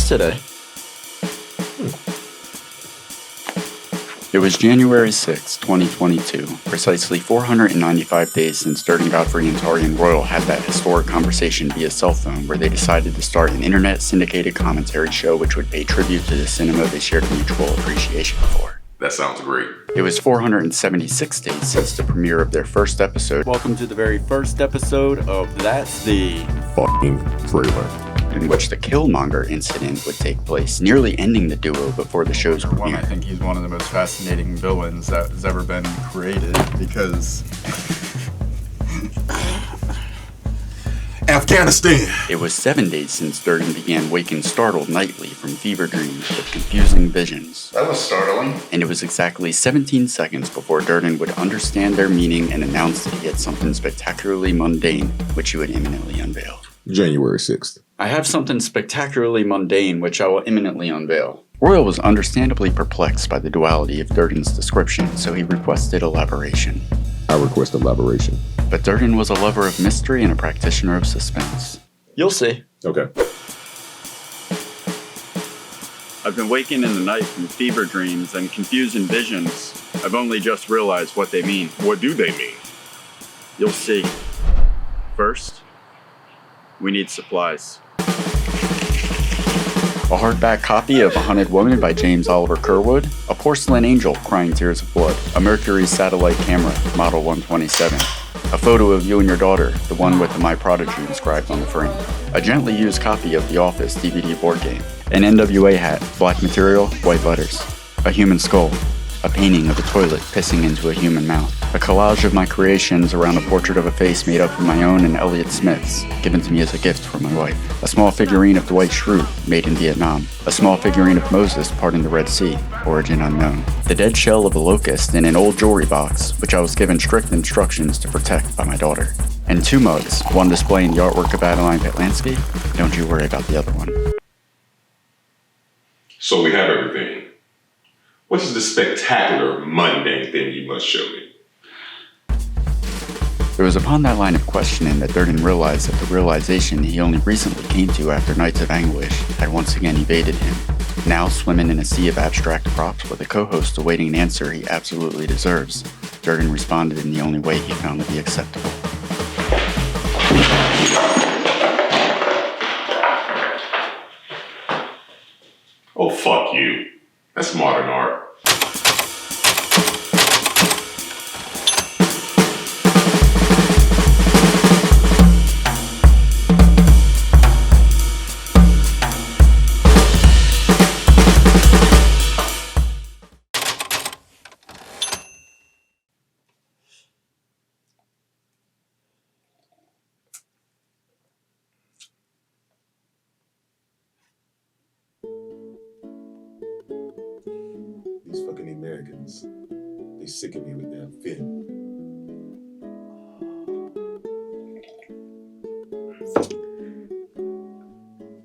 was today? It was January 6, 2022, precisely 495 days since Durden, Godfrey, and Tarian Royal had that historic conversation via cell phone where they decided to start an internet syndicated commentary show which would pay tribute to the cinema they shared a mutual appreciation for. That sounds great. It was 476 days since the premiere of their first episode. Welcome to the very first episode of That's the Fucking Trailer, in which the Killmonger incident would take place, nearly ending the duo before the show's premiere. I think he's one of the most fascinating villains that has ever been created because... Afghanistan! It was 7 days since Durden began waking startled nightly from fever dreams with confusing visions. That was startling. And it was exactly 17 seconds before Durden would understand their meaning and announce that he had something spectacularly mundane, which he would imminently unveil. January 6th. I have something spectacularly mundane, which I will imminently unveil. Royal was understandably perplexed by the duality of Durden's description, so he requested elaboration. I request elaboration. But Durden was a lover of mystery and a practitioner of suspense. You'll see. Okay. I've been waking in the night from fever dreams and confusing visions. I've only just realized what they mean. What do they mean? You'll see. First, we need supplies. A hardback copy of A Hunted Woman by James Oliver Curwood, a porcelain angel crying tears of blood, a Mercury satellite camera, model 127, a photo of you and your daughter, the one with the My Prodigy inscribed on the frame, a gently used copy of The Office DVD board game, an NWA hat, black material, white letters, a human skull, a painting of a toilet pissing into a human mouth, a collage of my creations around a portrait of a face made up of my own and Elliot Smith's, given to me as a gift from my wife, a small figurine of Dwight Schrute, made in Vietnam, a small figurine of Moses parting the Red Sea, origin unknown, the dead shell of a locust in an old jewelry box, which I was given strict instructions to protect by my daughter, and 2 mugs, one displaying the artwork of Adeline Petlansky. Don't you worry about the other one. So we have everything. What is the spectacular, mundane thing you must show me? It was upon that line of questioning that Durden realized that the realization he only recently came to after nights of anguish had once again evaded him. Now swimming in a sea of abstract props with a co-host awaiting an answer he absolutely deserves, Durden responded in the only way he found to be acceptable. Oh, fuck you. That's modern art. These fucking Americans. They sicken me with their fin.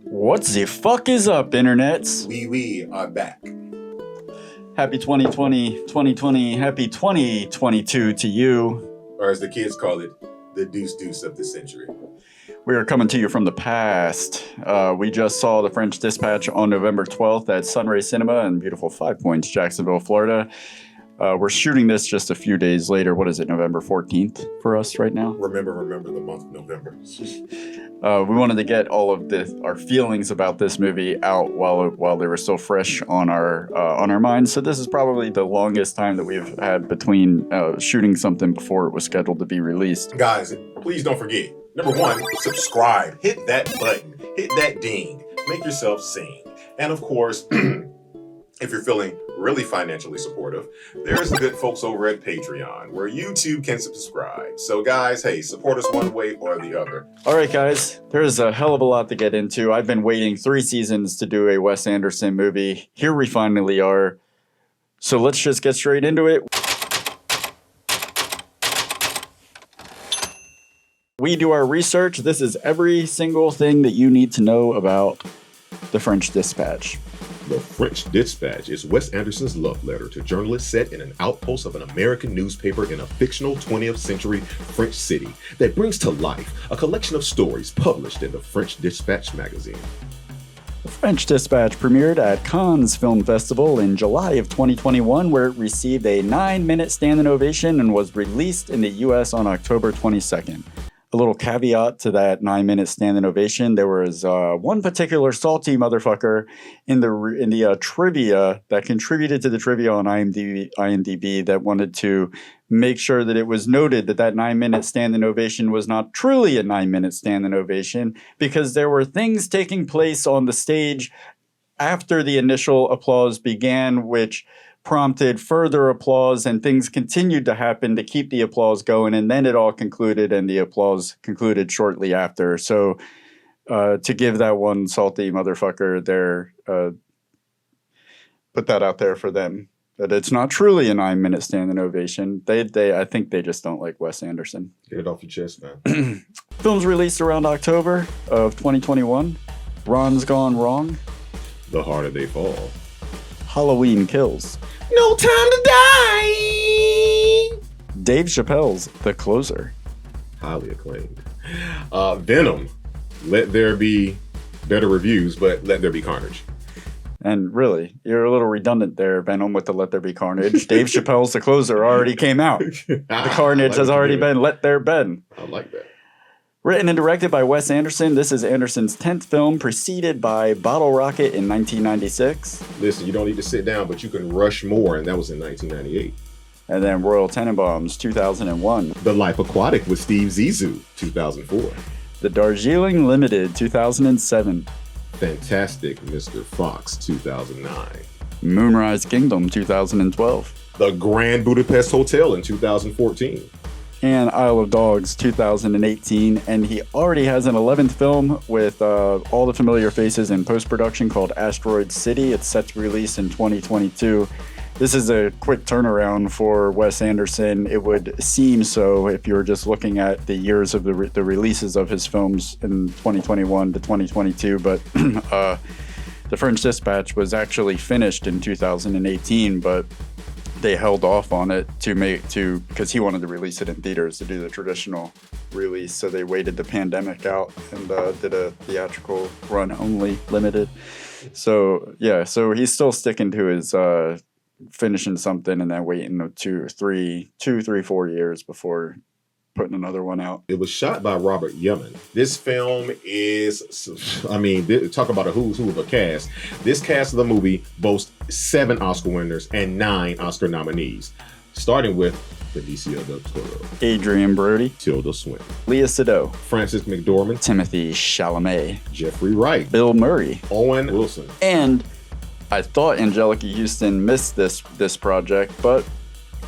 What the fuck is up, internets? We are back. Happy 2020, happy 2022 to you. Or as the kids call it, the deuce of the century. We are coming to you from the past. We just saw The French Dispatch on November 12th at Sunray Cinema in beautiful Five Points, Jacksonville, Florida. We're shooting this just a few days later. What is it, November 14th for us right now? Remember the month of November. We wanted to get all of our feelings about this movie out while they were still fresh on our minds. So this is probably the longest time that we've had between shooting something before it was scheduled to be released. Guys, please don't forget. Number 1, subscribe. Hit that button. Hit that ding. Make yourself sing. And of course, if you're feeling really financially supportive, there's the good folks over at Patreon, where you too can subscribe. So guys, hey, support us one way or the other. All right, guys, there's a hell of a lot to get into. I've been waiting 3 seasons to do a Wes Anderson movie. Here we finally are. So let's just get straight into it. We do our research. This is every single thing that you need to know about The French Dispatch. The French Dispatch is Wes Anderson's love letter to journalists set in an outpost of an American newspaper in a fictional 20th century French city that brings to life a collection of stories published in the French Dispatch magazine. French Dispatch premiered at Cannes Film Festival in July of 2021, where it received a 9-minute standing ovation and was released in the US on October 22nd. A little caveat to that 9-minute standing ovation: there was one particular salty motherfucker in the trivia that contributed to the trivia on IMDb that wanted to make sure that it was noted that that 9-minute standing ovation was not truly a 9-minute standing ovation, because there were things taking place on the stage after the initial applause began, which prompted further applause, and things continued to happen to keep the applause going, and then it all concluded, and the applause concluded shortly after. So to give that one salty motherfucker there, put that out there for them, that it's not truly a 9-minute standing ovation. I think they just don't like Wes Anderson. Get it off your chest, man. Films released around October of 2021. Ron's Gone Wrong. The Harder They Fall. Halloween Kills. No Time to Die. Dave Chappelle's The Closer. Highly acclaimed. Venom. Let there be better reviews, but let there be carnage. And really, you're a little redundant there, Venom, with the Let There Be Carnage. Dave Chappelle's The Closer already came out. The carnage has already been let there been. I like that. Written and directed by Wes Anderson, this is Anderson's 10th film, preceded by Bottle Rocket in 1996. Listen, you don't need to sit down, but you can rush more, and that was in 1998. And then Royal Tenenbaums, 2001. The Life Aquatic with Steve Zissou, 2004. The Darjeeling Limited, 2007. Fantastic Mr. Fox, 2009. Moonrise Kingdom, 2012. The Grand Budapest Hotel in 2014. And Isle of Dogs, 2018. And he already has an 11th film with all the familiar faces in post-production called Asteroid City. It's set to release in 2022. This is a quick turnaround for Wes Anderson. It would seem so if you're just looking at the years of the releases of his films in 2021 to 2022. But The French Dispatch was actually finished in 2018, but they held off on it because he wanted to release it in theaters to do the traditional release. So they waited the pandemic out and did a theatrical run only, limited. So yeah, so he's still sticking to his finishing something and then waiting 2, 3, 4 years before putting another one out. It was shot by Robert Yeoman. This film is, talk about a who's who of a cast. This cast of the movie boasts 7 Oscar winners and 9 Oscar nominees, starting with Benicio del Toro, Adrian Brody, Tilda Swinton, Leah Seydoux, Frances McDormand, Timothy Chalamet, Jeffrey Wright, Bill Murray, Owen Wilson, and I thought Angelica Houston missed this project, but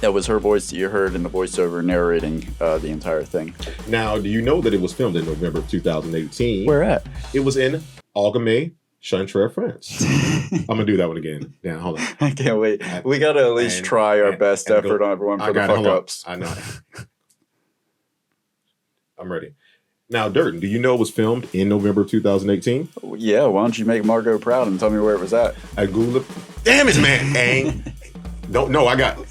that was her voice that you heard in the voiceover narrating the entire thing. Now, do you know that it was filmed in November of 2018? Where at? It was in Algemay, Chantre, France. I'm going to do that one again. Yeah, hold on. I can't wait. We got to at least try our best effort on everyone for the fuck-ups. I know. I'm ready. Now, Durden, do you know it was filmed in November of 2018? Yeah, why don't you make Margot proud and tell me where it was at? Agula. Damn it, man. Dang. I got it.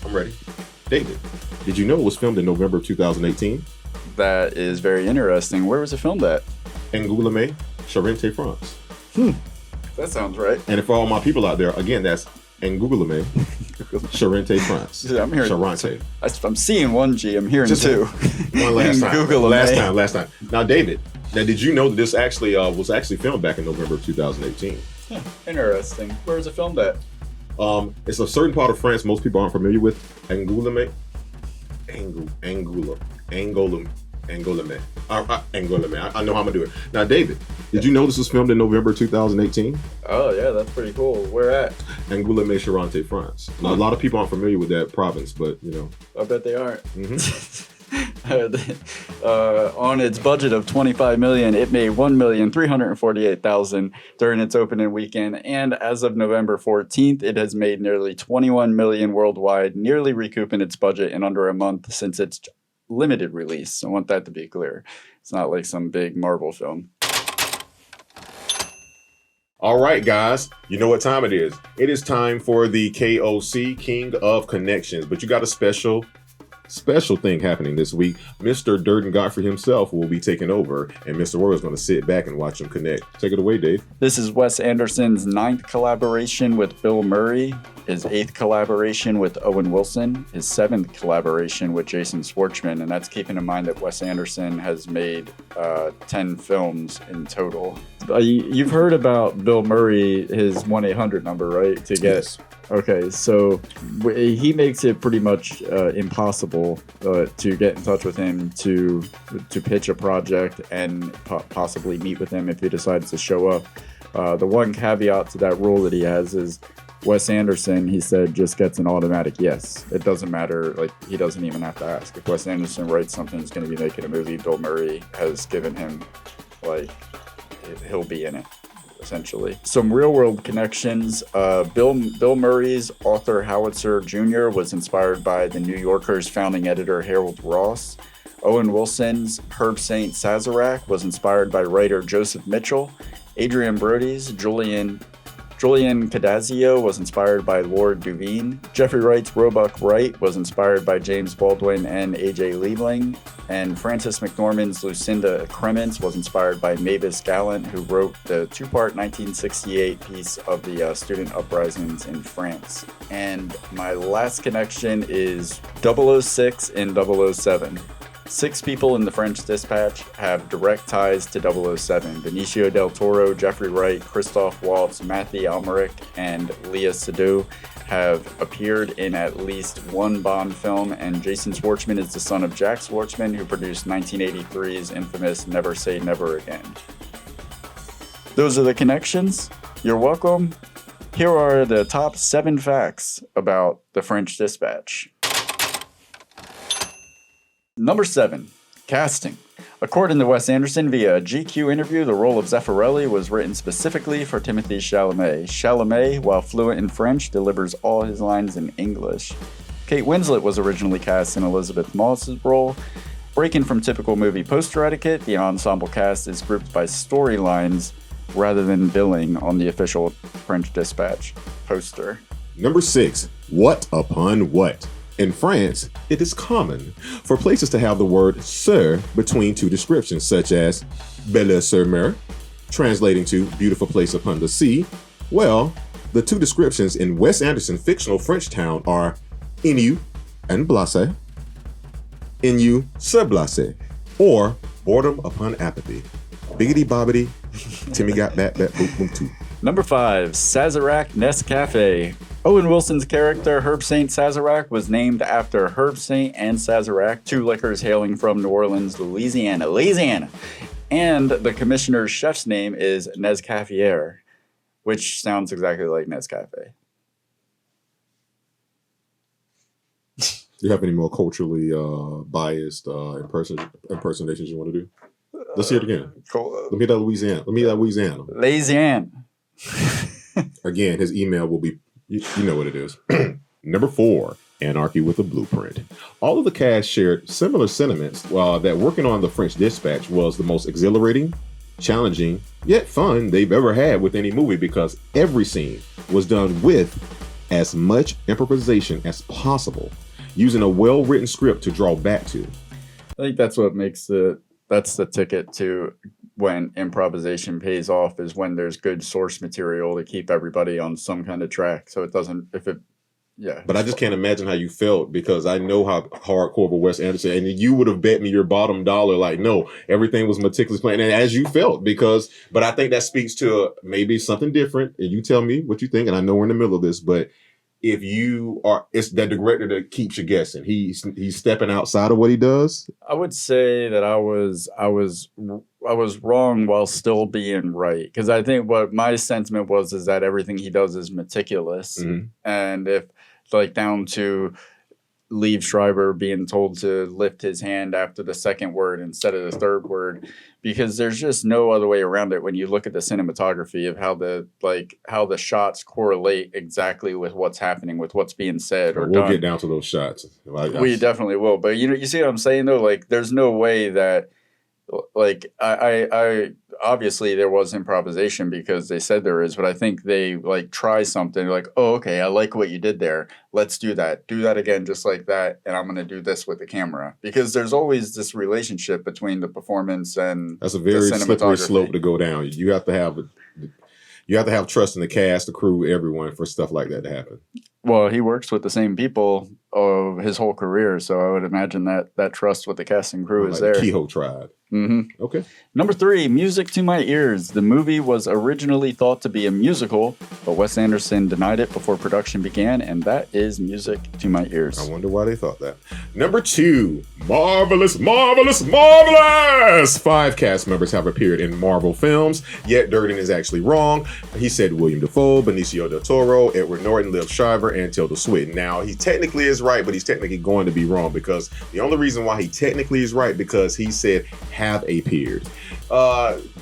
I'm ready. David, did you know it was filmed in November of 2018? That is very interesting. Where was it filmed at? Angoulême, Charente, France. That sounds right. And for all my people out there, again, that's Angoulême, Charente, France. Yeah, I'm hearing Charente. I'm seeing one G. I'm hearing two. One last time. Angoulême. Last time. Now, David, did you know that this actually was filmed back in November of 2018? Yeah, interesting. Where was it filmed at? It's a certain part of France most people aren't familiar with. Angoulême. Angoulême. I know how I'm gonna do it. Now, David, did you know this was filmed in November 2018? Oh yeah, that's pretty cool. Where at? Angoulême, Charente, France. Now, a lot of people aren't familiar with that province, but you know. I bet they aren't. On its budget of $25 million, it made $1,348,000 during its opening weekend, and as of November 14th, it has made nearly $21 million worldwide, nearly recouping its budget in under a month since its limited release. I want that to be clear. It's not like some big Marvel film. All right, guys, you know what time it is. It is time for the KOC, King of Connections, but you got a special special thing happening this week. Mr. Durden Godfrey himself will be taking over, and Mr. Roy is going to sit back and watch them connect. Take it away, Dave. This is Wes Anderson's 9th collaboration with Bill Murray, his 8th collaboration with Owen Wilson, his 7th collaboration with Jason Schwartzman, and that's keeping in mind that Wes Anderson has made 10 films in total. You've heard about Bill Murray, his 1-800 number, right? To get Yes. Okay, so he makes it pretty much impossible to get in touch with him to pitch a project and possibly meet with him if he decides to show up. The one caveat to that rule that he has is Wes Anderson, he said, just gets an automatic yes. It doesn't matter, like, he doesn't even have to ask. If Wes Anderson writes something that's going to be making a movie, Bill Murray has given him, like, he'll be in it. Essentially. Some real-world connections. Bill Murray's Arthur Howitzer Jr. was inspired by the New Yorker's founding editor Harold Ross. Owen Wilson's Herb St. Sazerac was inspired by writer Joseph Mitchell. Adrian Brody's Julian Cadazio was inspired by Lord Duveen. Jeffrey Wright's Roebuck Wright was inspired by James Baldwin and A.J. Liebling. And Frances McDormand's Lucinda Crements was inspired by Mavis Gallant, who wrote the two-part 1968 piece of the student uprisings in France. And my last connection is 006 and 007. 6 people in the French Dispatch have direct ties to 007. Benicio del Toro, Jeffrey Wright, Christoph Waltz, Matthew Almeric, and Leah Seydoux have appeared in at least one Bond film, and Jason Schwartzman is the son of Jack Schwartzman, who produced 1983's infamous Never Say Never Again. Those are the connections. You're welcome. Here are the top 7 facts about the French Dispatch. Number 7, casting. According to Wes Anderson via a GQ interview, the role of Zeffirelli was written specifically for Timothée Chalamet. Chalamet, while fluent in French, delivers all his lines in English. Kate Winslet was originally cast in Elizabeth Moss's role. Breaking from typical movie poster etiquette, the ensemble cast is grouped by storylines rather than billing on the official French Dispatch poster. Number 6, what upon what? In France, it is common for places to have the word sur between two descriptions, such as Belle sur mer, translating to beautiful place upon the sea. Well, the two descriptions in Wes Anderson's fictional French town are Inu and Blase, Inu sur Blase, or boredom upon apathy. Biggity bobbity, Timmy got bat boom boom too. Number 5, Sazerac Nescafe. Owen Wilson's character, Herb St. Sazerac, was named after Herb St. and Sazerac, 2 liquors hailing from New Orleans, Louisiana. And the commissioner's chef's name is Nescafier, which sounds exactly like Nescafe. Do you have any more culturally biased impersonations you want to do? Let's hear it again. Let me hear that Louisiana. Louisiana. Again, his email will be, you know what it is. Number 4, Anarchy with a Blueprint. All of the cast shared similar sentiments that working on the French Dispatch was the most exhilarating, challenging, yet fun they've ever had with any movie, because every scene was done with as much improvisation as possible, using a well-written script to draw back to. I think that's what makes that's the ticket to when improvisation pays off, is when there's good source material to keep everybody on some kind of track. So it doesn't, But I just can't imagine how you felt, because I know how hardcore of a Wes Anderson, and you would have bet me your bottom dollar, like, no, everything was meticulous planned, and as you felt, but I think that speaks to maybe something different, and you tell me what you think, and I know we're in the middle of this, but if you are, it's that director that keeps you guessing. He's stepping outside of what he does. I would say that I was wrong while still being right, because I think what my sentiment was is that everything he does is meticulous, and if like down to Liev Schreiber being told to lift his hand after the second word instead of the third word, because there's just no other way around it when you look at the cinematography of how the shots correlate exactly with what's happening, with what's being said or done. We'll get down to those shots. We definitely will. But you see what I'm saying though? Like, there's no way that, like, I obviously there was improvisation because they said there is, but I think they like try something like, oh, okay, I like what you did there. Let's do that. Do that again, just like that. And I'm going to do this with the camera, because there's always this relationship between the performance and that's a very the slippery slope to go down. You have to have trust in the cast, the crew, everyone for stuff like that to happen. Well, he works with the same people of his whole career, so I would imagine that trust with the cast and crew is like there. The Kehoe tribe. Mm-hmm. Okay. Number 3, Music to My Ears. The movie was originally thought to be a musical, but Wes Anderson denied it before production began, and that is Music to My Ears. I wonder why they thought that. Number 2, Marvelous, Marvelous, Marvelous! 5 cast members have appeared in Marvel films, yet Durden is actually wrong. He said William Dafoe, Benicio del Toro, Edward Norton, Liv Schreiber, and Tilda Swinton. Now, he technically is right, but he's technically going to be wrong, because the only reason why he technically is right, because he said have appeared.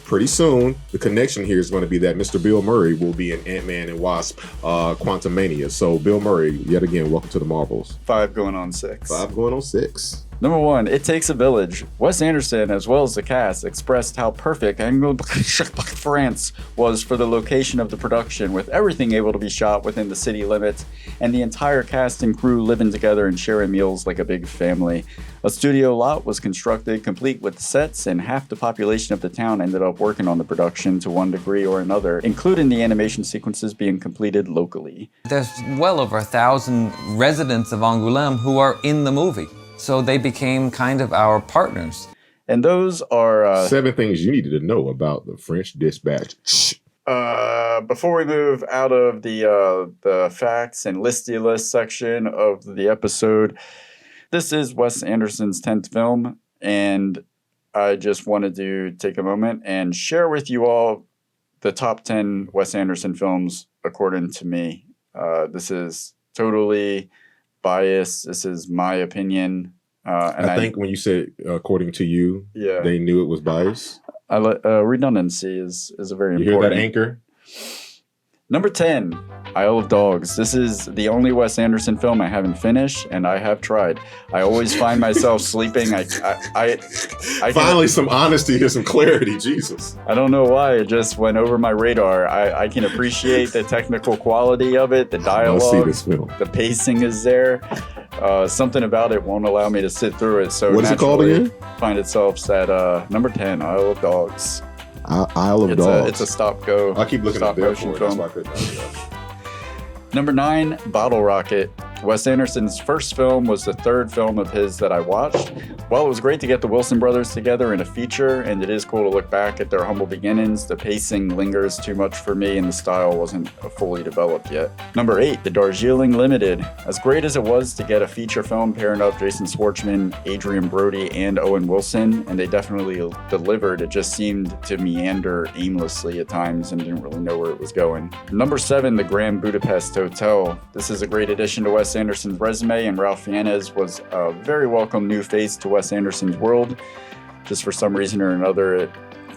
Pretty soon, the connection here is going to be that Mr. Bill Murray will be in Ant-Man and Wasp Quantumania. So Bill Murray, yet again, welcome to the Marvels. 5 going on 6. 5 going on 6. Number 1, It Takes a Village. Wes Anderson, as well as the cast, expressed how perfect France was for the location of the production, with everything able to be shot within the city limits, and the entire cast and crew living together and sharing meals like a big family. A studio lot was constructed, complete with sets, and half the population of the town ended up working on the production to one degree or another, including the animation sequences being completed locally. There's well over 1,000 residents of Angoulême who are in the movie. So they became kind of our partners. And those are 7 things you needed to know about the French Dispatch. Before we move out of the facts and listy list section of the episode, this is Wes Anderson's 10th film, and I just wanted to take a moment and share with you all the top 10 Wes Anderson films according to me. This is totally biased. This is my opinion. And I think when you said according to you, they knew it was biased. Redundancy is a very important. You hear that, Anchor? Number 10, Isle of Dogs. This is the only Wes Anderson film I haven't finished, and I have tried. I always find myself sleeping. I Finally, some honesty here, some clarity, Jesus. I don't know why, it just went over my radar. I can appreciate the technical quality of it, the dialogue, see this film. The pacing is there. Something about it won't allow me to sit through it. So what is it called again? Find itself at number 10, Isle of Dogs. Isle of Dogs. It's a stop-go. I keep looking at stop motion film. Number 9, Bottle Rocket. Wes Anderson's first film was the 3rd film of his that I watched. While it was great to get the Wilson brothers together in a feature, and it is cool to look back at their humble beginnings, the pacing lingers too much for me and the style wasn't fully developed yet. Number 8, The Darjeeling Limited. As great as it was to get a feature film pairing up Jason Schwartzman, Adrian Brody, and Owen Wilson, and they definitely delivered, it just seemed to meander aimlessly at times and didn't really know where it was going. Number 7, The Grand Budapest Hotel. This is a great addition to Wes Anderson's resume, and Ralph Fiennes was a very welcome new face to Wes Anderson's world. Just for some reason or another, it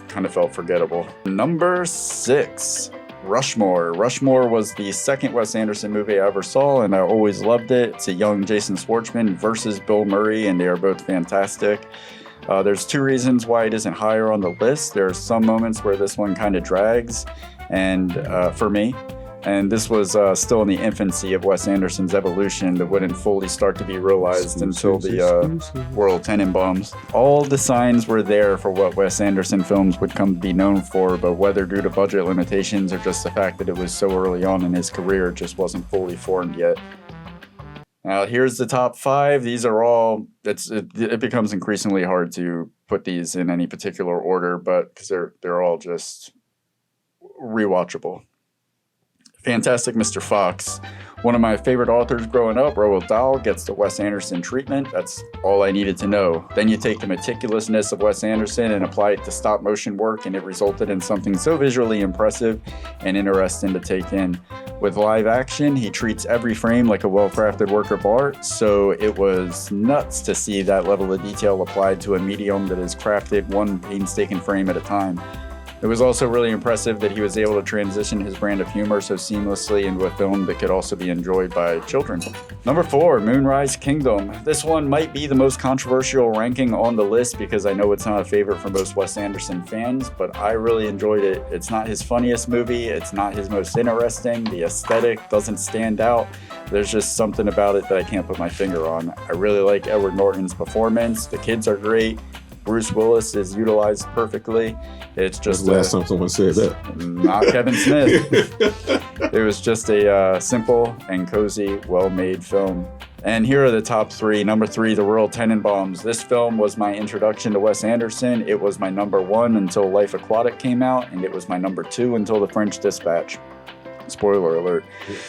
kind of felt forgettable. Number 6, Rushmore. Rushmore was the second Wes Anderson movie I ever saw, and I always loved it. It's a young Jason Schwartzman versus Bill Murray, and they are both fantastic. There's 2 reasons why it isn't higher on the list. There are some moments where this one kind of drags, and for me. And this was still in the infancy of Wes Anderson's evolution that wouldn't fully start to be realized until the World Tenenbaums. All the signs were there for what Wes Anderson films would come to be known for, but whether due to budget limitations or just the fact that it was so early on in his career, it just wasn't fully formed yet. Now, here's the top 5. These are all, it becomes increasingly hard to put these in any particular order, but because they're all just rewatchable. Fantastic Mr. Fox. One of my favorite authors growing up, Roald Dahl, gets the Wes Anderson treatment. That's all I needed to know. Then you take the meticulousness of Wes Anderson and apply it to stop motion work, and it resulted in something so visually impressive and interesting to take in. With live action, he treats every frame like a well-crafted work of art, so it was nuts to see that level of detail applied to a medium that is crafted one painstaking frame at a time. It was also really impressive that he was able to transition his brand of humor so seamlessly into a film that could also be enjoyed by children. Number 4, Moonrise Kingdom. This one might be the most controversial ranking on the list because I know it's not a favorite for most Wes Anderson fans, but I really enjoyed it. It's not his funniest movie, it's not his most interesting, the aesthetic doesn't stand out. There's just something about it that I can't put my finger on. I really like Edward Norton's performance, the kids are great, Bruce Willis is utilized perfectly. It's just the last time someone said that. Not Kevin Smith. It was just a simple and cozy, well-made film. And here are the top 3. Number 3, The Royal Tenenbaums. This film was my introduction to Wes Anderson. It was my number 1 until Life Aquatic came out, and it was my number 2 until The French Dispatch. Spoiler alert.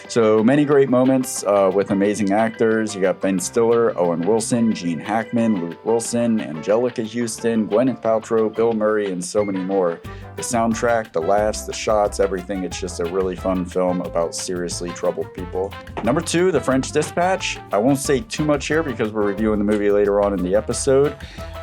So many great moments with amazing actors. You got Ben Stiller, Owen Wilson, Gene Hackman, Luke Wilson, Angelica Houston, Gwyneth Paltrow, Bill Murray, and so many more. The soundtrack, the laughs, the shots, everything. It's just a really fun film about seriously troubled people. Number 2, The French Dispatch. I won't say too much here because we're reviewing the movie later on in the episode.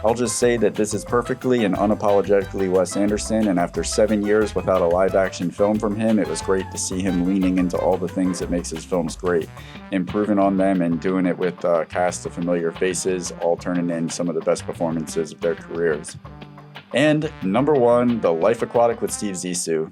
I'll just say that this is perfectly and unapologetically Wes Anderson, and after 7 years without a live-action film from him, it was great to see him leaning into all the things that makes his films great, improving on them and doing it with a cast of familiar faces, all turning in some of the best performances of their careers. And number 1, The Life Aquatic with Steve Zissou.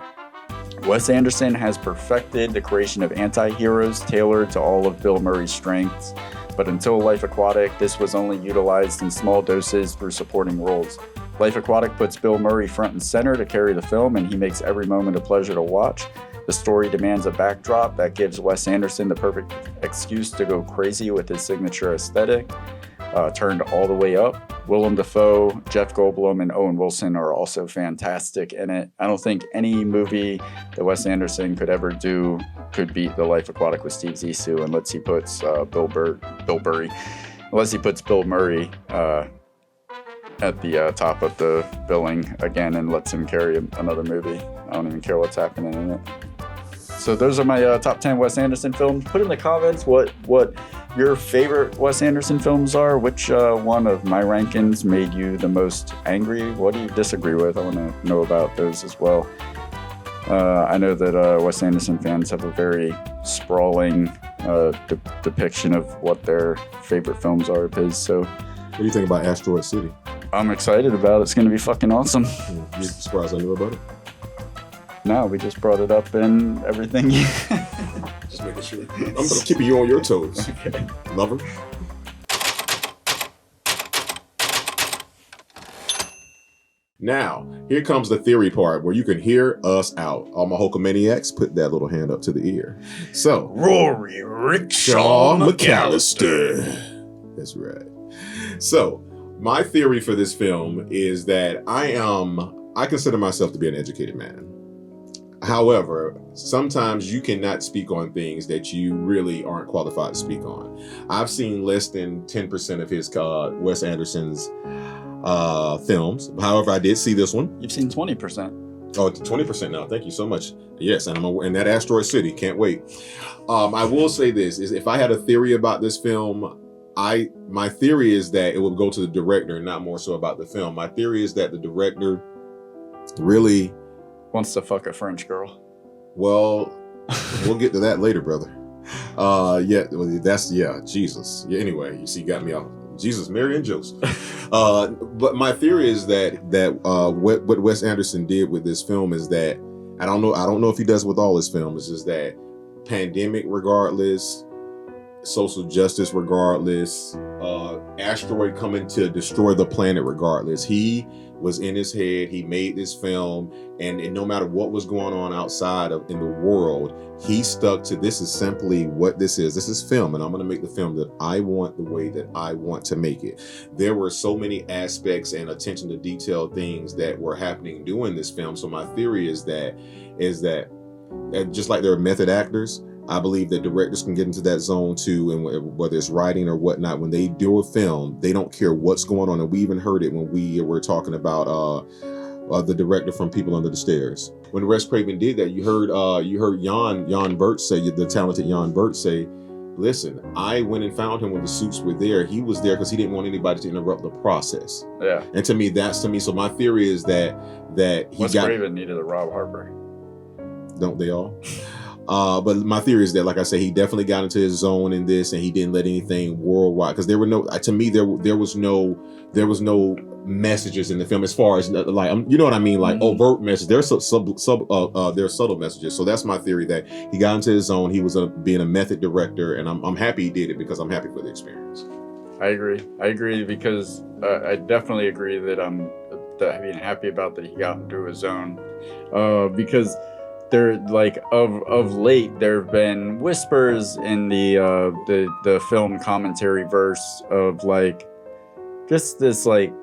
Wes Anderson has perfected the creation of anti-heroes tailored to all of Bill Murray's strengths, but until Life Aquatic, this was only utilized in small doses through supporting roles. Life Aquatic puts Bill Murray front and center to carry the film, and he makes every moment a pleasure to watch. The story demands a backdrop that gives Wes Anderson the perfect excuse to go crazy with his signature aesthetic, turned all the way up. Willem Dafoe, Jeff Goldblum, and Owen Wilson are also fantastic in it. I don't think any movie that Wes Anderson could ever do could beat The Life Aquatic with Steve Zissou unless he puts Bill Murray at the top of the billing again and lets him carry another movie. I don't even care what's happening in it. So those are my top 10 Wes Anderson films. Put in the comments what your favorite Wes Anderson films are. Which one of my rankings made you the most angry? What do you disagree with? I want to know about those as well. I know that Wes Anderson fans have a very sprawling depiction of what their favorite films are of his. So What do you think about Asteroid City? I'm excited about it. It's going to be fucking awesome. You surprised I knew about it? No, we just brought it up and everything. Just making sure. I'm going to keep you on your toes. Okay. Lover. Now, here comes the theory part where you can hear us out. All my Hulkamaniacs, put that little hand up to the ear. So, Rory Rickshaw McAllister. That's right. So, my theory for this film is that I consider myself to be an educated man. However, sometimes you cannot speak on things that you really aren't qualified to speak on. I've seen less than 10% of his Wes Anderson's films. However, I did see this one. You've seen 20%. Oh, 20% now. Thank you so much. Yes, and I'm in that Asteroid City. Can't wait. I will say this, is if I had a theory about this film, my theory is that it would go to the director and not more so about the film. My theory is that the director really Wants to fuck a French girl. Well, we'll get to that later, brother. Jesus. Yeah, anyway, you see, you got me off. Jesus, Mary, and Joseph. But my theory is that what Wes Anderson did with this film is that I don't know if he does with all his films, is that pandemic regardless, social justice regardless, asteroid coming to destroy the planet regardless, he was in his head. He made this film, and no matter what was going on outside in the world, he stuck to this is simply what this is. This is film, and I'm going to make the film that I want the way that I want to make it. There were so many aspects and attention to detail things that were happening doing this film. So my theory is that just like there are method actors, I believe that directors can get into that zone too, and whether it's writing or whatnot, when they do a film, they don't care what's going on. And we even heard it when we were talking about the director from People Under the Stairs. When Wes Craven did that, you heard Jan Burt say, the talented Jan Burt say, listen, I went and found him when the suits were there. He was there because he didn't want anybody to interrupt the process. Yeah. And to me, that's to me. So my theory is that he Wes got. Craven needed a Rob Harper. Don't they all? But my theory is that, like I said, he definitely got into his zone in this, and he didn't let anything worldwide, because there were no. To me, there was no messages in the film as far as like you know what I mean, like overt messages. There's there's subtle messages. So that's my theory, that he got into his zone. He was being a method director, and I'm happy he did it, because I'm happy for the experience. I agree because I definitely agree that I'm being happy about that he got into his zone, because there, like, of late there have been whispers in the film commentary verse of like just this like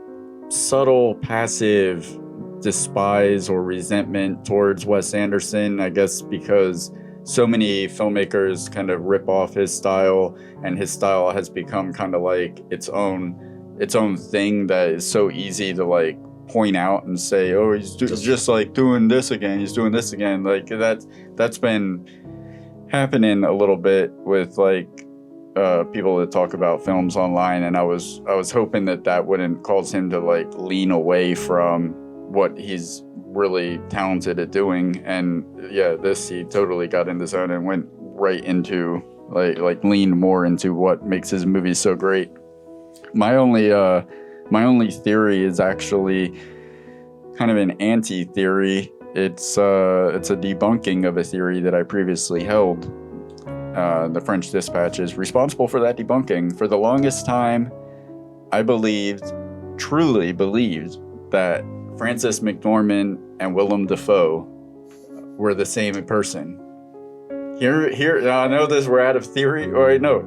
subtle passive despise or resentment towards Wes Anderson, I guess because so many filmmakers kind of rip off his style, and his style has become kind of like its own thing that is so easy to like point out and say, oh, he's just like doing this again, he's doing this again. Like that's been happening a little bit with like people that talk about films online, and I was hoping that wouldn't cause him to like lean away from what he's really talented at doing. And yeah, he totally got in the zone and went right into like leaned more into what makes his movies so great. My only theory is actually kind of an anti-theory. It's a debunking of a theory that I previously held. The French Dispatch is responsible for that debunking. For the longest time, I truly believed that Frances McDormand and Willem Dafoe were the same person. Here, I know this, we're out of theory, or no,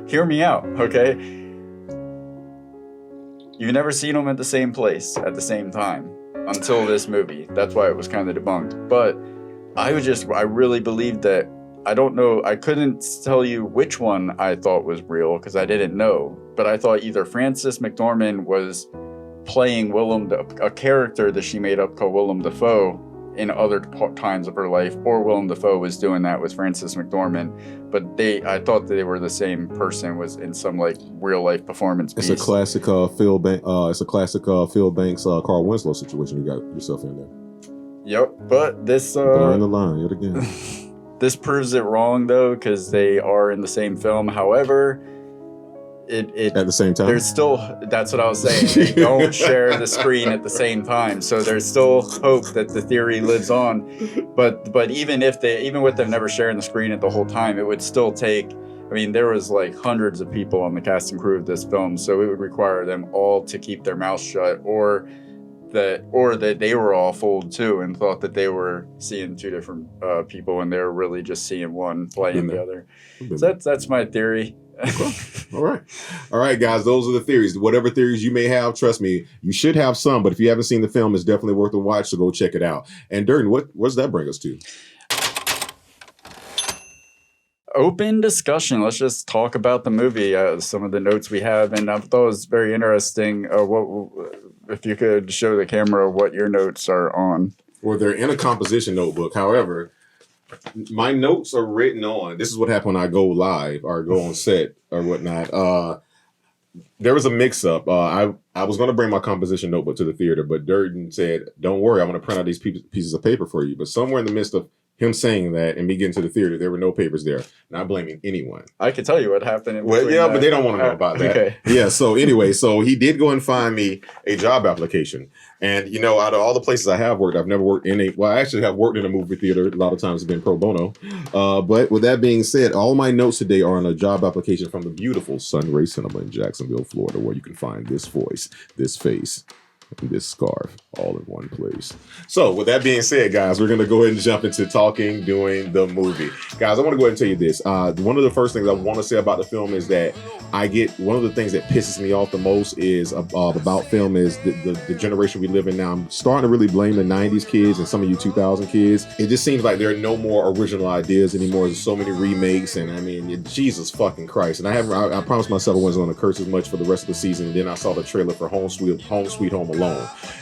hear me out, okay? You've never seen them at the same place at the same time until this movie. That's why it was kind of debunked. But I really believed that. I don't know, I couldn't tell you which one I thought was real because I didn't know. But I thought either Frances McDormand was playing a character that she made up called Willem Dafoe in other times of her life, or Willem Dafoe was doing that with Frances McDormand. But I thought that they were the same person, was in some like real life performance piece. It's a classic Phil Banks, Carl Winslow situation you got yourself in there. Yep, but this blurring the line yet again. This proves it wrong though, because they are in the same film. However, it at the same time, there's still, that's what I was saying, they don't share the screen at the same time, so there's still hope that the theory lives on. But even with them never sharing the screen at the whole time, it would still take, I mean, there was like hundreds of people on the cast and crew of this film, so it would require them all to keep their mouths shut, or that they were all fooled too and thought that they were seeing two different people, and they were really just seeing one playing the other. So that's my theory. All right, guys, those are the theories. Whatever theories you may have, trust me, you should have some, but if you haven't seen the film, it's definitely worth a watch, so go check it out. And Durden, what does that bring us to? Open discussion. Let's just talk about the movie, some of the notes we have, and I thought it was very interesting. If you could show the camera what your notes are on. Well, they're in a composition notebook. However, my notes are written on. This is what happened when I go live or go on set or whatnot. There was a mix-up. I was going to bring my composition notebook to the theater, but Durden said, "Don't worry, I'm going to print out these pieces of paper for you." But somewhere in the midst of him saying that and me getting to the theater, there were no papers there. Not blaming anyone. I could tell you what happened. Well, yeah, but they don't want to know about that. Okay. Yeah. So anyway, so he did go and find me a job application, and you know, out of all the places I have worked, I've never worked in I actually have worked in a movie theater. A lot of times it's been pro bono. But with that being said, all my notes today are on a job application from the beautiful Sunray Cinema in Jacksonville, Florida, where you can find this voice, this face, and this scarf all in one place. So with that being said, guys, we're going to go ahead and jump into doing the movie. Guys, I want to go ahead and tell you this. One of the first things I want to say about the film is that one of the things that pisses me off the most is about film is the generation we live in now. I'm starting to really blame the 90s kids and some of you 2000 kids. It just seems like there are no more original ideas anymore. There's so many remakes, and I mean, Jesus fucking Christ. And I promised myself I wasn't going to curse as much for the rest of the season, and then I saw the trailer for Home Sweet Home Alone.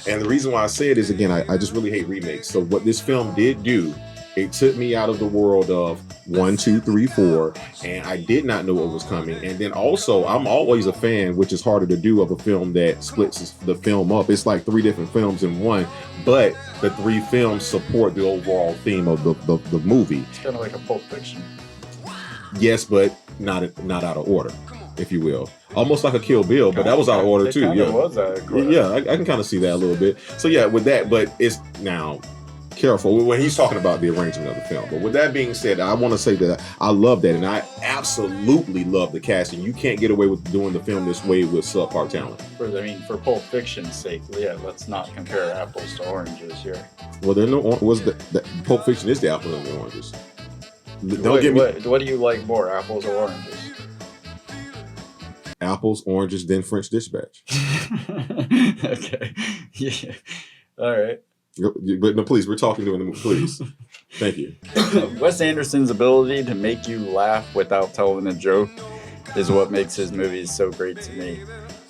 And the reason why I say it is, again, I just really hate remakes. So what this film did do It took me out of the world of 1, 2, 3, 4, and I did not know what was coming. And then also, I'm always a fan, which is harder to do, of a film that splits the film up. It's like 3 different films in one, but the 3 films support the overall theme of the movie. It's kind of like a Pulp Fiction. Yes, but not out of order, if you will. Almost like a Kill Bill, but that was out of order too. Yeah, was out of order. Yeah, I can kind of see that a little bit. So yeah, with that, but it's now careful when he's talking about the arrangement of the film. But with that being said, I want to say that I love that, and I absolutely love the casting. You can't get away with doing the film this way with subpar talent. For Pulp Fiction's sake, yeah, let's not compare apples to oranges here. Well, the Pulp Fiction is the apples and the oranges. What do you like more, apples or oranges? Apples, oranges, then French Dispatch. Okay. Yeah. All right. But no, please, we're talking during the movie. Please. Thank you. Wes Anderson's ability to make you laugh without telling a joke is what makes his movies so great to me.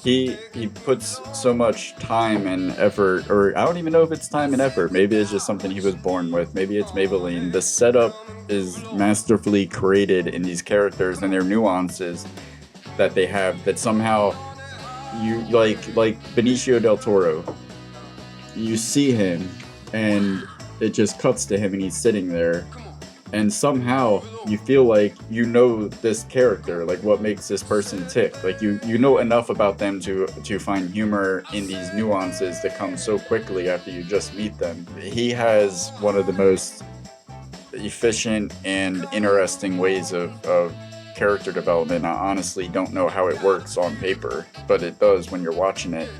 He puts so much time and effort, or I don't even know if it's time and effort. Maybe it's just something he was born with. Maybe it's Maybelline. The setup is masterfully created in these characters and their nuances that they have, that somehow you like Benicio del Toro. You see him and it just cuts to him and he's sitting there, and somehow you feel like you know this character, like what makes this person tick. Like you know enough about them to find humor in these nuances that come so quickly after you just meet them. He has one of the most efficient and interesting ways of character development. I honestly don't know how it works on paper, but it does when you're watching it.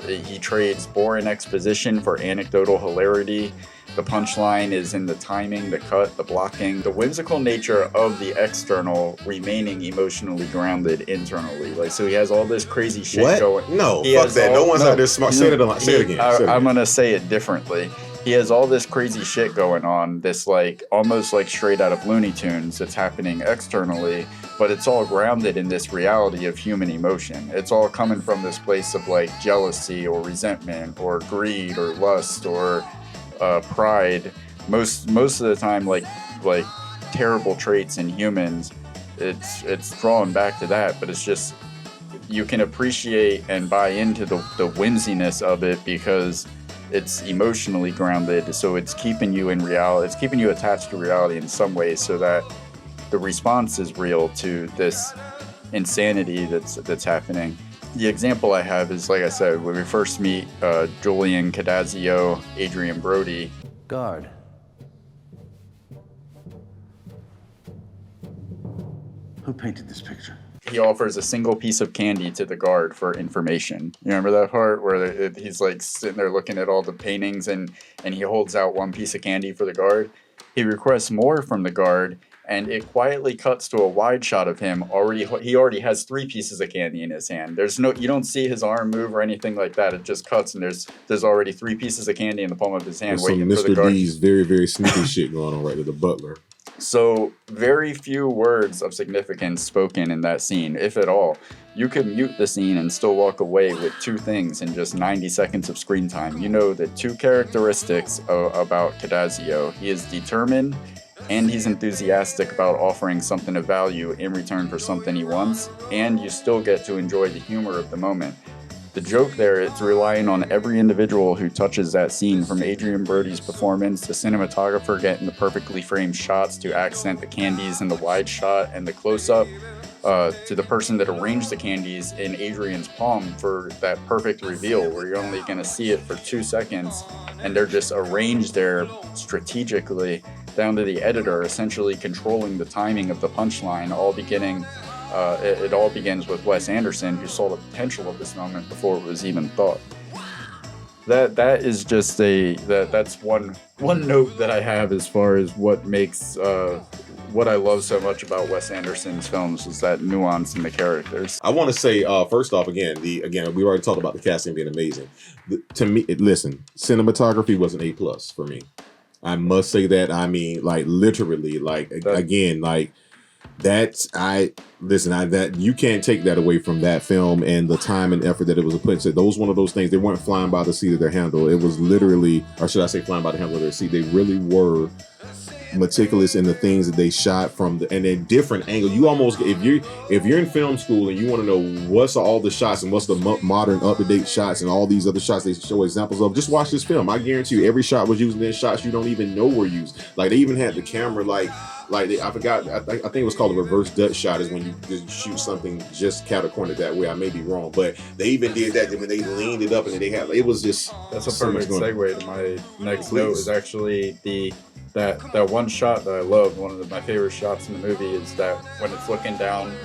He trades boring exposition for anecdotal hilarity. The punchline is in the timing, the cut, the blocking, the whimsical nature of the external remaining emotionally grounded internally. Like, so he has all this crazy shit going. No, fuck that. No one's out there smart. Say it again. I'm gonna say it differently. He has all this crazy shit going on, this like almost like straight out of Looney Tunes that's happening externally, but it's all grounded in this reality of human emotion. It's all coming from this place of like jealousy or resentment or greed or lust or pride. Most of the time, like terrible traits in humans, it's drawn back to that, but it's just, you can appreciate and buy into the whimsiness of it because it's emotionally grounded, so it's keeping you in reality. It's keeping you attached to reality in some ways, so that the response is real to this insanity that's happening. The example I have is, like I said, when we first meet Julian Cadazio, Adrian Brody. Guard. Who painted this picture? He offers a single piece of candy to the guard for information. You remember that part where he's like sitting there looking at all the paintings and he holds out one piece of candy for the guard? He requests more from the guard, and it quietly cuts to a wide shot of him he already has 3 pieces of candy in his hand. You don't see his arm move or anything like that. It just cuts, and there's already 3 pieces of candy in the palm of his hand. There's waiting some for the guard. Mr. D's very, very sneaky shit going on right there, the butler. So very few words of significance spoken in that scene, if at all. You could mute the scene and still walk away with 2 things in just 90 seconds of screen time. You know the 2 characteristics about Cadazio. He is determined and he's enthusiastic about offering something of value in return for something he wants, and you still get to enjoy the humor of the moment. The joke there is relying on every individual who touches that scene, from Adrian Brody's performance, the cinematographer getting the perfectly framed shots to accent the candies in the wide shot and the close-up, to the person that arranged the candies in Adrian's palm for that perfect reveal where you're only going to see it for 2 seconds, and they're just arranged there strategically down to the editor, essentially controlling the timing of the punchline, all beginning... It all begins with Wes Anderson, who saw the potential of this moment before it was even thought. That is just that's one note that I have as far as what makes what I love so much about Wes Anderson's films, is that nuance in the characters. I want to say first off, again, we already talked about the casting being amazing. To me, listen, cinematography was an A+ for me. I must say that. I mean, like literally, like again, like. That you can't take that away from that film and the time and effort that it was put into. Those one of those things, they weren't flying by the seat of their handle. It was literally, or should I say flying by the handle of their seat. They really were meticulous in the things that they shot from and then different angles. You almost, if you're in film school and you want to know what's all the shots and what's the modern up-to-date shots and all these other shots they show examples of, just watch this film. I guarantee you every shot was using, then shots you don't even know were used. Like they even had the camera I forgot. I think it was called a reverse Dutch shot. Is when you just shoot something just counter-cornered that way. I may be wrong, but they even did that when they leaned it up and they had. It was just. That's a perfect segue to my next note. Is actually that one shot that I love. One of my favorite shots in the movie is that when it's looking down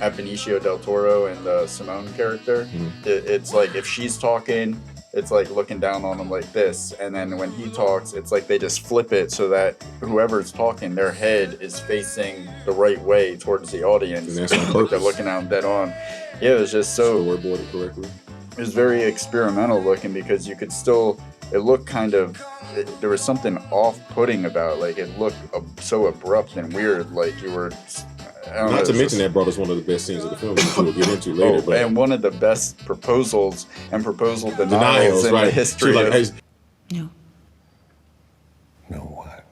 at Benicio del Toro and the Simone character. Mm-hmm. It's like if she's talking, it's like looking down on him like this, and then when he talks, it's like they just flip it so that whoever's talking, their head is facing the right way towards the audience. And that's on purpose. They're looking out dead on. Yeah, it was just so storyboarded correctly. It was very experimental looking because you could still. It looked kind of. There was something off-putting about it. Like it looked so abrupt and weird. Like you were. Not to mention that brought us one of the best scenes of the film, which we'll get into later. But and one of the best proposals and proposal denials in right. the history. Like, of, no. No what?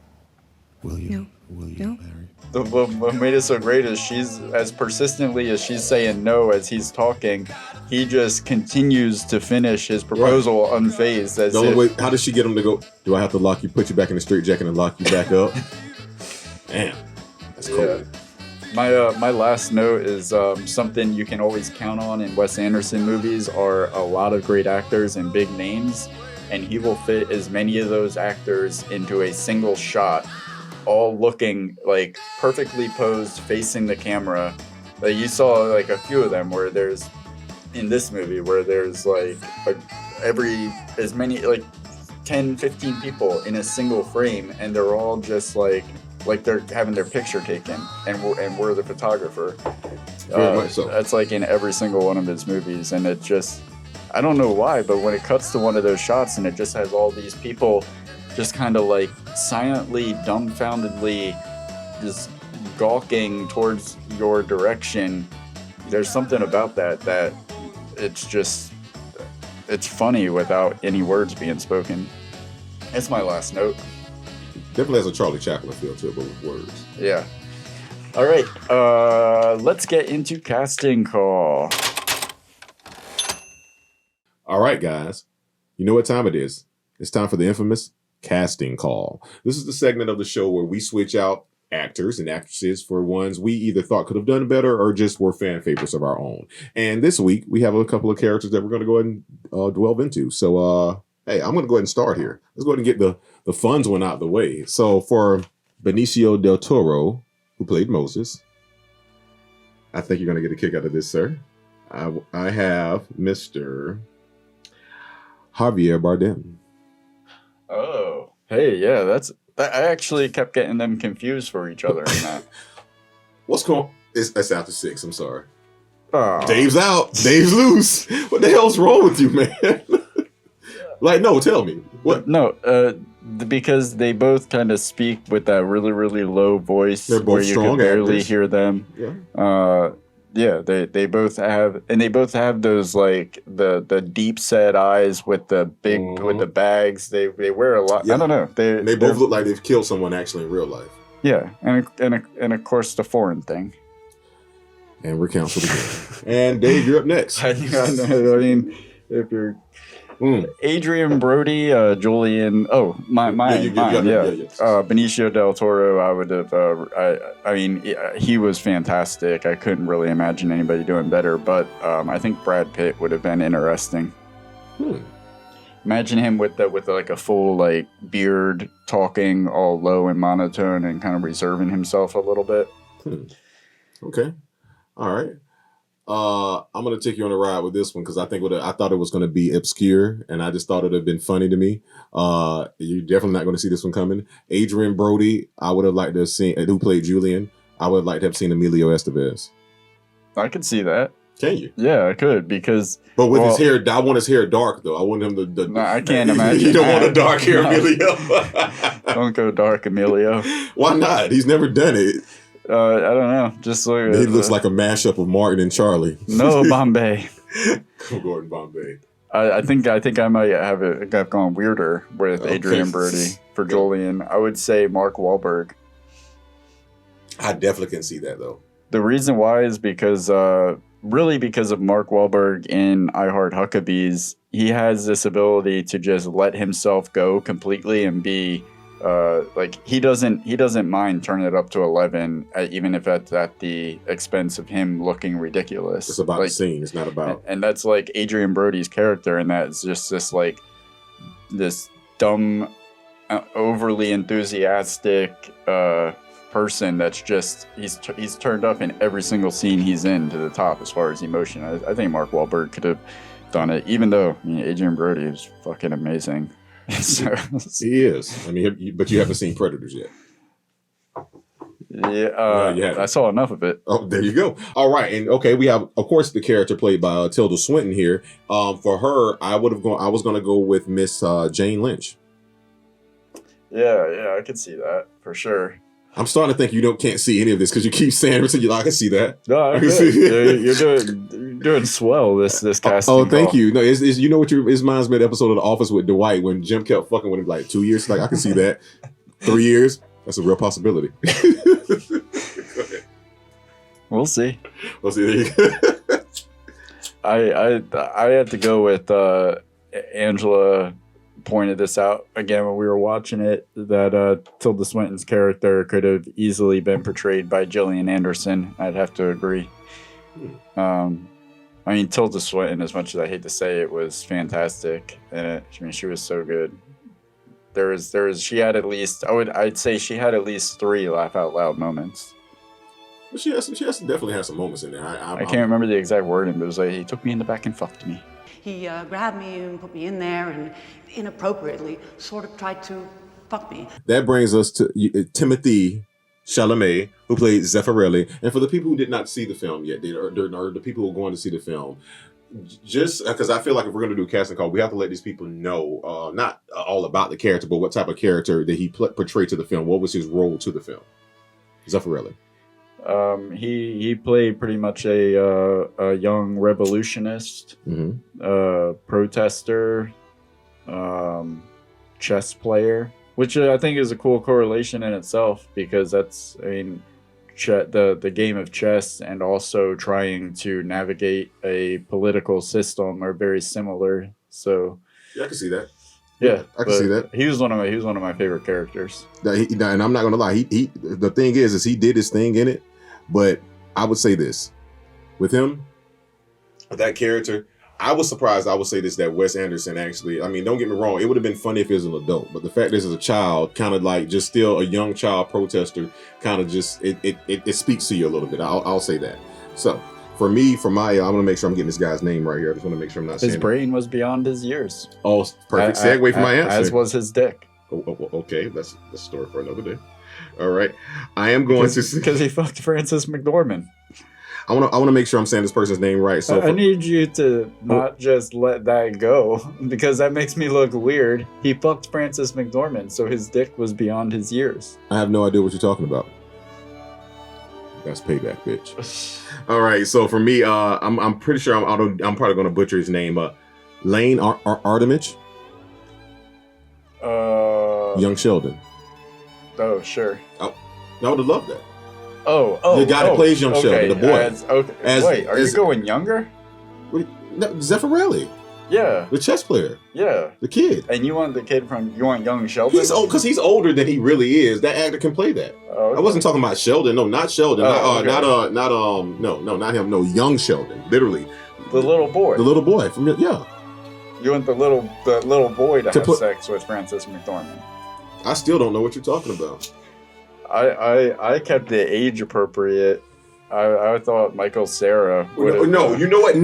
Will you? No. Will you marry? What made it so great is she's as persistently as she's saying no as he's talking, he just continues to finish his proposal unfazed. As the only way, how does she get him to go? Do I have to put you back in the straitjacket and lock you back up? Damn, that's cool. Yeah. My last note is something you can always count on in Wes Anderson movies are a lot of great actors and big names, and he will fit as many of those actors into a single shot, all looking like perfectly posed, facing the camera. Like you saw like a few of them where there's in this movie where there's like as many like 10, 15 people in a single frame, and they're all just like they're having their picture taken, and we're the photographer. Very much so. That's like in every single one of his movies, and it just, I don't know why, but when it cuts to one of those shots and it just has all these people just kind of like silently, dumbfoundedly just gawking towards your direction, there's something about that it's funny without any words being spoken. It's my last note. Definitely has a Charlie Chaplin feel to it, but with words. Yeah. All right. Let's get into casting call. All right, guys. You know what time it is. It's time for the infamous casting call. This is the segment of the show where we switch out actors and actresses for ones we either thought could have done better or just were fan favorites of our own. And this week, we have a couple of characters that we're going to go ahead and delve into. So, hey, I'm going to go ahead and start here. Let's go ahead and get the funds one out of the way. So for Benicio del Toro, who played Moses, I think you're going to get a kick out of this, sir. I have Mr. Javier Bardem. Oh, hey, yeah, I actually kept getting them confused for each other in that. What's going? It's after 6. I'm sorry. Oh. Dave's out. Dave's loose. What the hell's wrong with you, man? Like, no, tell me. What? No, because they both kind of speak with that really, really low voice. They're both where you strong can barely actors. hear them. Yeah. Yeah, they both have, and they both have those like the deep set eyes with the big with the bags. They wear a lot. Yeah. I don't know. They both look like they've killed someone actually in real life. Yeah, and of course the foreign thing. And we're canceled again. And Dave, you're up next. I mean, if you're Adrian Brody, Julian. Oh, mine. Benicio del Toro. I would have. I mean, he was fantastic. I couldn't really imagine anybody doing better. But I think Brad Pitt would have been interesting. Imagine him with like a full like beard, talking all low and monotone, and kind of reserving himself a little bit. Okay. All right. I'm gonna take you on a ride with this one because I thought it was gonna be obscure, and I just thought it'd have been funny to me. You're definitely not gonna see this one coming. Adrian Brody, I would have liked to have seen, who played Julian. I would like to have seen Emilio Estevez. I could see that. Can you? Yeah, I could because. But with his hair, I want his hair dark though. I want him to. No, I can't imagine. You don't want a dark hair, Emilio. Don't go dark, Emilio. Why not? He's never done it. I don't know. Just look. He looks like a mashup of Martin and Charlie. No, Bombay. Gordon Bombay. I think I might have gone weirder with Adrian Brody for Julian. I would say Mark Wahlberg. I definitely can see that though. The reason why is because really because of Mark Wahlberg in I Heart Huckabees. He has this ability to just let himself go completely and be like he doesn't mind turning it up to 11, even if that's at the expense of him looking ridiculous. It's about the scene. It's not about. And that's like Adrian Brody's character, and that's just this like this dumb, overly enthusiastic person that's just he's turned up in every single scene he's in to the top as far as emotion. I think Mark Wahlberg could have done it, even though Adrian Brody is fucking amazing. So, he is. I mean, but you haven't seen Predators yet. Yeah, I saw enough of it. Oh, there you go. All right, and okay, we have, of course, the character played by Tilda Swinton here. For her, I was going to go with Miss Jane Lynch. Yeah, I could see that for sure. I'm starting to think you can't see any of this because you keep saying everything. I can see that. No, I can see. You're doing swell. This casting. Oh, thank you. No, it's you know what? It reminds me of the episode of The Office with Dwight when Jim kept fucking with him like 2 years. Like I can see that. 3 years. That's a real possibility. We'll see. We'll see. There you go. I had to go with Angela. Pointed this out again when we were watching it, that Tilda Swinton's character could have easily been portrayed by Gillian Anderson. I'd have to agree. I mean, Tilda Swinton, as much as I hate to say it, was fantastic in it. I mean, she was so good. She had at least, I'd say she had at least 3 laugh out loud moments. But she definitely has some moments in there. I can't remember the exact wording, but it was like, he took me in the back and fucked me. He grabbed me and put me in there and inappropriately sort of tried to fuck me. That brings us to Timothée Chalamet, who played Zeffirelli. And for the people who did not see the film yet, or the people who are going to see the film, just because I feel like if we're going to do a casting call, we have to let these people know, not all about the character, but what type of character that he portrayed to the film. What was his role to the film? Zeffirelli. He played pretty much a young revolutionist, protester, chess player, which I think is a cool correlation in itself, because that's, I mean, the game of chess and also trying to navigate a political system are very similar. So yeah, I can see that. Yeah, I can see that. He was one of my favorite characters. And I'm not gonna lie. He the thing is he did his thing in it. But I would say this with him, that character, I was surprised. I would say this, that Wes Anderson actually, I mean, don't get me wrong. It would have been funny if he was an adult, but the fact is, as a child, kind of like just still a young child protester, kind of just, it speaks to you a little bit. I'll say that. So for me, I'm going to make sure I'm getting this guy's name right here. I just want to make sure I'm not saying his brain was beyond his years. Oh, perfect segue for my answer. As was his dick. Okay, that's a story for another day. All right, I am going to because he fucked Frances McDormand. I want to make sure I'm saying this person's name right. So I need you to not just let that go, because that makes me look weird. He fucked Frances McDormand, so his dick was beyond his years. I have no idea what you're talking about. That's payback, bitch. All right, so for me, I'm pretty sure I'm probably going to butcher his name. Lane Artemich. Young Sheldon. Oh, sure. Oh, I would have loved that. Oh. The guy that plays young Sheldon, the boy. Wait, are you going younger? Zeffirelli. Yeah. The chess player. Yeah. The kid. And you want young Sheldon? He's old because he's older than he really is. That actor can play that. Oh, okay. I wasn't talking about Sheldon. No, not Sheldon. Okay. Not him. No, young Sheldon. Literally. The little boy. The little boy from yeah. You want the little boy to have sex with Frances McDormand. I still don't know what you're talking about. I kept the age appropriate. I thought Michael Cera would. No, you know what?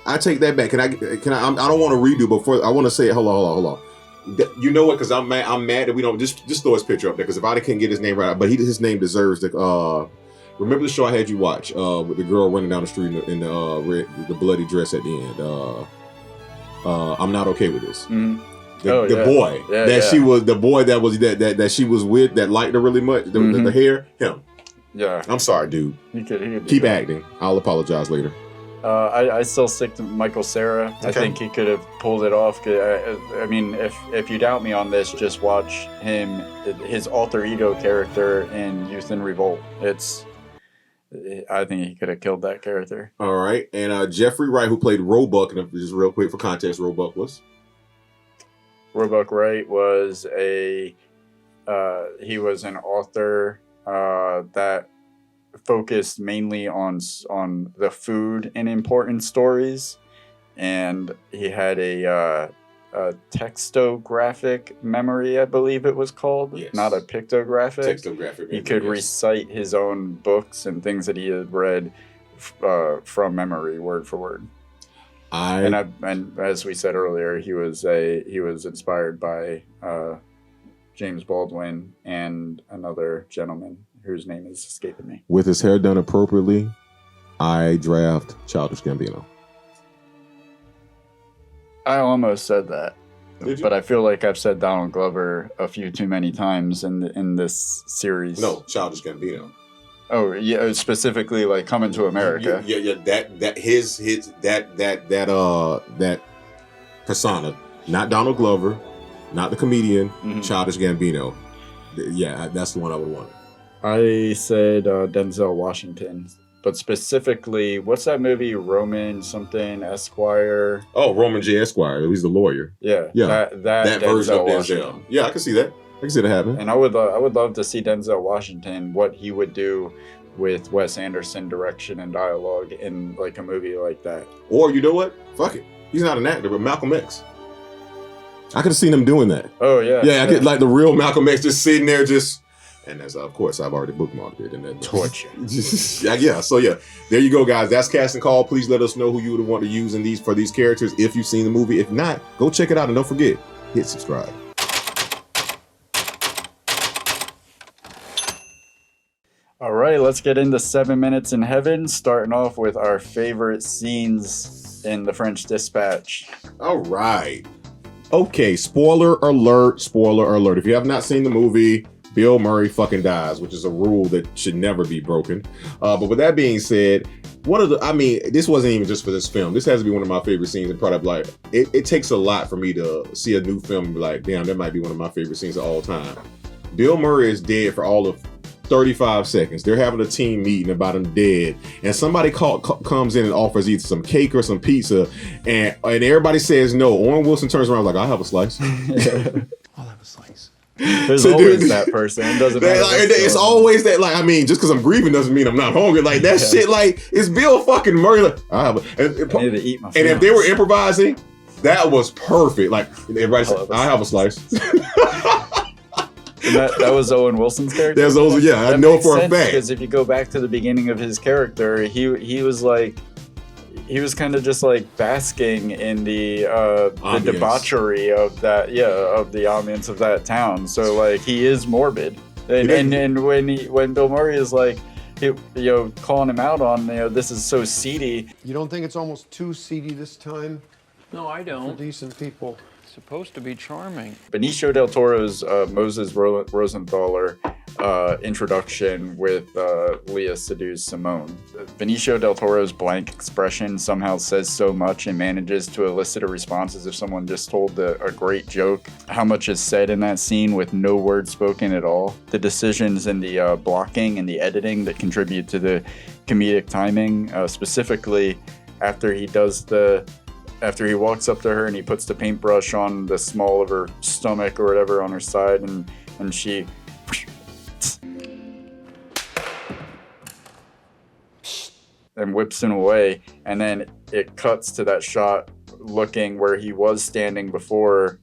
I take that back. Can I? I don't want to redo before. I want to say it. Hold on. You know what? Because I'm mad that we don't just throw his picture up there. Because if I couldn't get his name right, but his name deserves the. Remember the show I had you watch with the girl running down the street in the bloody dress at the end. I'm not okay with this. Mm-hmm. The boy she was the boy that she was with that liked her really much. The hair, him. Yeah. I'm sorry, dude. He could keep acting. I'll apologize later. I still stick to Michael Cera. Okay. I think he could have pulled it off. I mean, if you doubt me on this, just watch his alter ego character in Youth in Revolt. I think he could have killed that character. All right. And Jeffrey Wright, who played Roebuck, and just real quick for context, Roebuck was? Roebuck Wright was he was an author that focused mainly on the food in important stories, and he had a textographic memory, I believe it was called. Yes. Not a pictographic. Textographic memory, He could yes. recite his own books and things that he had read from memory, word for word. And as we said earlier, he was inspired by James Baldwin and another gentleman whose name is escaping me. With his hair done appropriately, I draft Childish Gambino. I almost said that, Did you? but I feel like I've said Donald Glover a few too many times in this series. No, Childish Gambino. Oh yeah, specifically like Coming to America. Yeah. That persona, not Donald Glover, not the comedian, Childish Gambino. Yeah, that's the one I would want. I said Denzel Washington, but specifically, what's that movie? Roman something Esquire. Oh, Roman J. Esquire. He's the lawyer. Yeah. Yeah. That version of Denzel. Washington. Yeah, I can see that. I can see that happening. And I would love to see Denzel Washington, what he would do with Wes Anderson direction and dialogue in like a movie like that. Or you know what? Fuck it. He's not an actor, but Malcolm X. I could have seen him doing that. Oh yeah. Yeah, I could like the real Malcolm X just sitting there just. And as of course, I've already bookmarked it. And that torture. yeah. So yeah, there you go, guys. That's Casting Call. Please let us know who you would want to use for these characters if you've seen the movie. If not, go check it out and don't forget, hit subscribe. All right, let's get into 7 Minutes in Heaven, starting off with our favorite scenes in The French Dispatch. All right. Okay, spoiler alert, spoiler alert. If you have not seen the movie, Bill Murray fucking dies, which is a rule that should never be broken. But with that being said, this wasn't even just for this film. This has to be one of my favorite scenes in product life. It takes a lot for me to see a new film and be like, damn, that might be one of my favorite scenes of all time. Bill Murray is dead for all of 35 seconds. They're having a team meeting about him dead, and somebody comes in and offers either some cake or some pizza, and everybody says no. Owen Wilson turns around like, I'll have a slice. I'll have a slice. There's always that person. It doesn't matter. It's always that, like, I mean, just because I'm grieving doesn't mean I'm not hungry. Like, that shit, like, it's Bill fucking Murray. Like, I need to eat my food. And if they were improvising, that was perfect. Like, everybody said, I have a slice. And that was Owen Wilson's character? That's Owen, yeah, I know for a fact. Because if you go back to the beginning of his character, he was like, he was kind of just like basking in the debauchery of that, of the ambience of that town. So like he is morbid, and when Bill Murray is like, calling him out on, this is so seedy. You don't think it's almost too seedy this time? No, I don't. For decent people. It's supposed to be charming. Benicio del Toro's Moses Rosenthaler introduction with Leah seduce Simone. Benicio del Toro's blank expression somehow says so much and manages to elicit a response as if someone just told a great joke. How much is said in that scene with no word spoken at all. The decisions in the blocking and the editing that contribute to the comedic timing, specifically after he walks up to her and he puts the paintbrush on the small of her stomach or whatever on her side, and she and whips him away, and then it cuts to that shot looking where he was standing before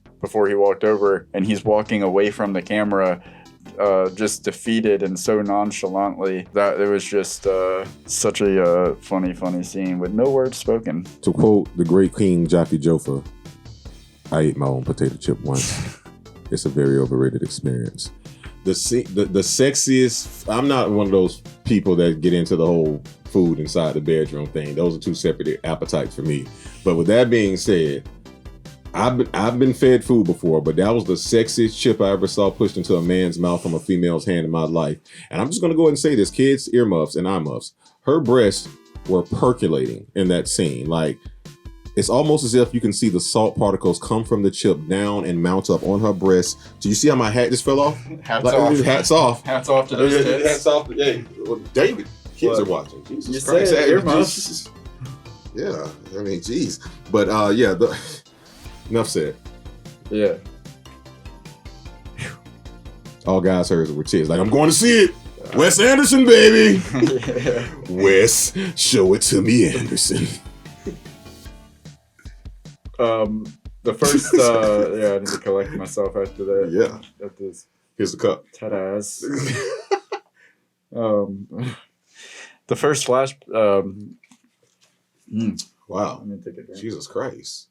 he walked over, and he's walking away from the camera, just defeated and so nonchalantly that it was just such a funny scene with no words spoken. To quote the great King Jaffe Joffa, I ate my own potato chip once. It's a very overrated experience. The sexiest, I'm not one of those people that get into the whole food inside the bedroom thing. Those are two separate appetites for me. But with that being said, I've been fed food before, but that was the sexiest chip I ever saw pushed into a man's mouth from a female's hand in my life. And I'm just going to go ahead and say this, kids, earmuffs and eye muffs. Her breasts were percolating in that scene. Like, it's almost as if you can see the salt particles come from the chip down and mount up on her breast. Do you see how my hat just fell off? Hats off. Hats off. Hats off to those tits. Hats off. Hey, well, David, kids are watching. Jesus You Christ. said Hey, earmuffs. Jesus. Yeah, I mean, geez. But yeah, enough said. Yeah. All guys heard were cheers. Like, I'm going to see it. Wes Anderson, baby. Yeah. Wes, show it to me, Anderson. The first, yeah, I need to collect myself after that. Yeah. At this. Here's the cup. Ta-da's. The first flash. Wow. Let me take a drink. Jesus Christ.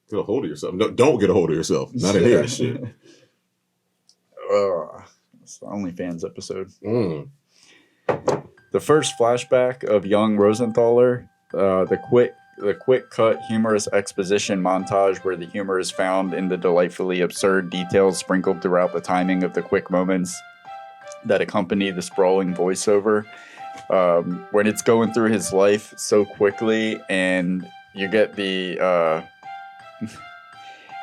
Get a hold of yourself. No, don't get a hold of yourself. Not in here. Shit. It's the OnlyFans episode. Mm. The first flashback of young Rosenthaler, the quick cut humorous exposition montage where the humor is found in the delightfully absurd details sprinkled throughout the timing of the quick moments that accompany the sprawling voiceover. When it's going through his life so quickly and you get the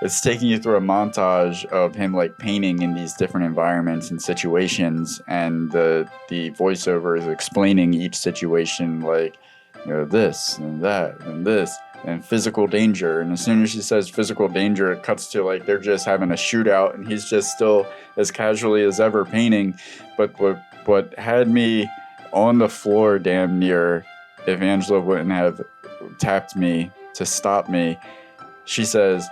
it's taking you through a montage of him like painting in these different environments and situations, and the voiceover is explaining each situation, like, you know, this and that and this and physical danger. And as soon as she says physical danger, it cuts to like they're just having a shootout and he's just still as casually as ever painting. But what had me on the floor damn near, if Angela wouldn't have tapped me to stop me, she says,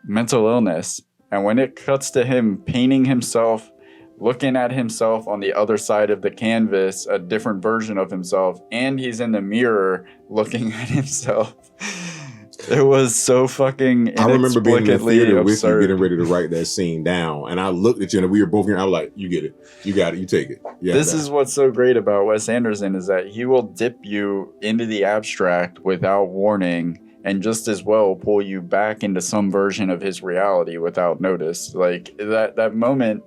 mental illness. And when it cuts to him painting himself, looking at himself on the other side of the canvas, a different version of himself, and he's in the mirror looking at himself. It was so fucking I remember being in the theater with you, absurd. getting ready to write that scene down, and I looked at you, and we were both here. I was like, "You get it, you got it, you take it." Yeah, This is what's so great about Wes Anderson, is that he will dip you into the abstract without warning, and just as well pull you back into some version of his reality without notice. Like that moment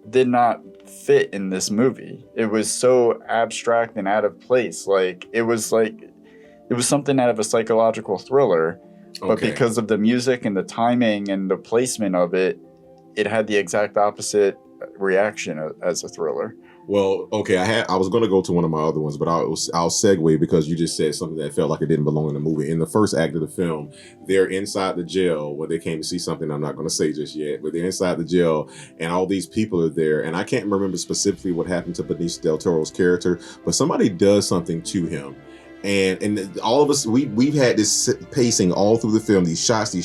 did not fit in this movie. It was so abstract and out of place. It was something out of a psychological thriller, but Okay. because of the music and the timing and the placement of it, it had the exact opposite reaction as a thriller. Well, okay, I was going to go to one of my other ones, but I'll segue because you just said something that felt like it didn't belong in the movie. In the first act of the film, they're inside the jail where they came to see something I'm not going to say just yet, but they're inside the jail and all these people are there. And I can't remember specifically what happened to Benicio del Toro's character, but somebody does something to him. And all of us, we've had this pacing all through the film, these shots,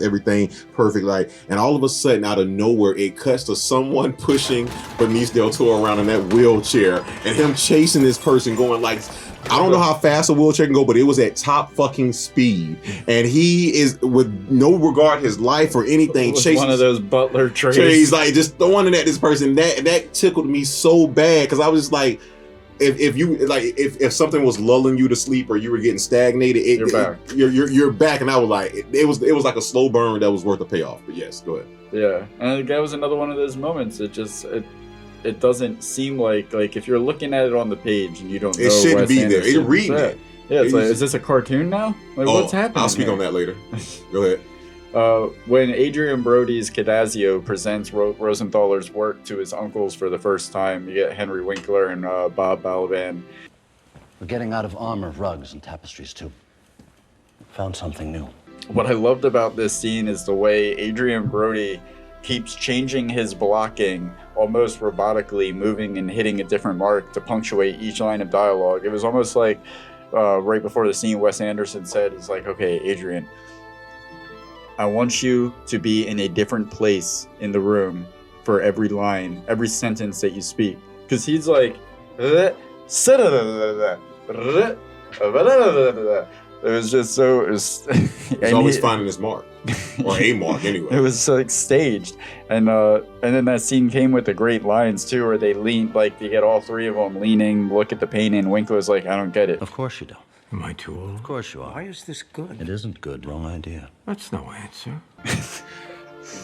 everything perfect, like, and all of a sudden out of nowhere it cuts to someone pushing Benicio del Toro around in that wheelchair and him chasing this person going like, I don't know how fast a wheelchair can go, but it was at top fucking speed, and he is with no regard his life or anything chasing one of those butler trays. He's like just throwing it at this person. That tickled me so bad because I was just like, if something was lulling you to sleep or you were getting stagnated, You're back. You're back, and I was like, it was like a slow burn that was worth the payoff. But yes, go ahead. Yeah, and that was another one of those moments. It doesn't seem like if you're looking at it on the page and you don't know It shouldn't Wes be there. Anderson, It's reading it. Yeah, it's like, is this a cartoon now? Like, what's happening? I'll speak here? on that later. Go ahead. When Adrian Brody's Cadazio presents Rosenthaler's work to his uncles for the first time, you get Henry Winkler and Bob Balaban. We're getting out of armor, rugs, and tapestries, too. Found something new. What I loved about this scene is the way Adrian Brody keeps changing his blocking, almost robotically moving and hitting a different mark to punctuate each line of dialogue. It was almost like right before the scene, Wes Anderson said, "It's like, okay, Adrian, I want you to be in a different place in the room for every line, every sentence that you speak." Because he's like, it was just so. He's always finding his mark, or a mark anyway. It was like staged, and then that scene came with the great lines too, where they lean, like you get all three of them leaning, look at the painting. Winkler's like, "I don't get it." Of course you don't. Am I too old? Of course you are. Why is this good? It isn't good. Wrong idea. That's no answer.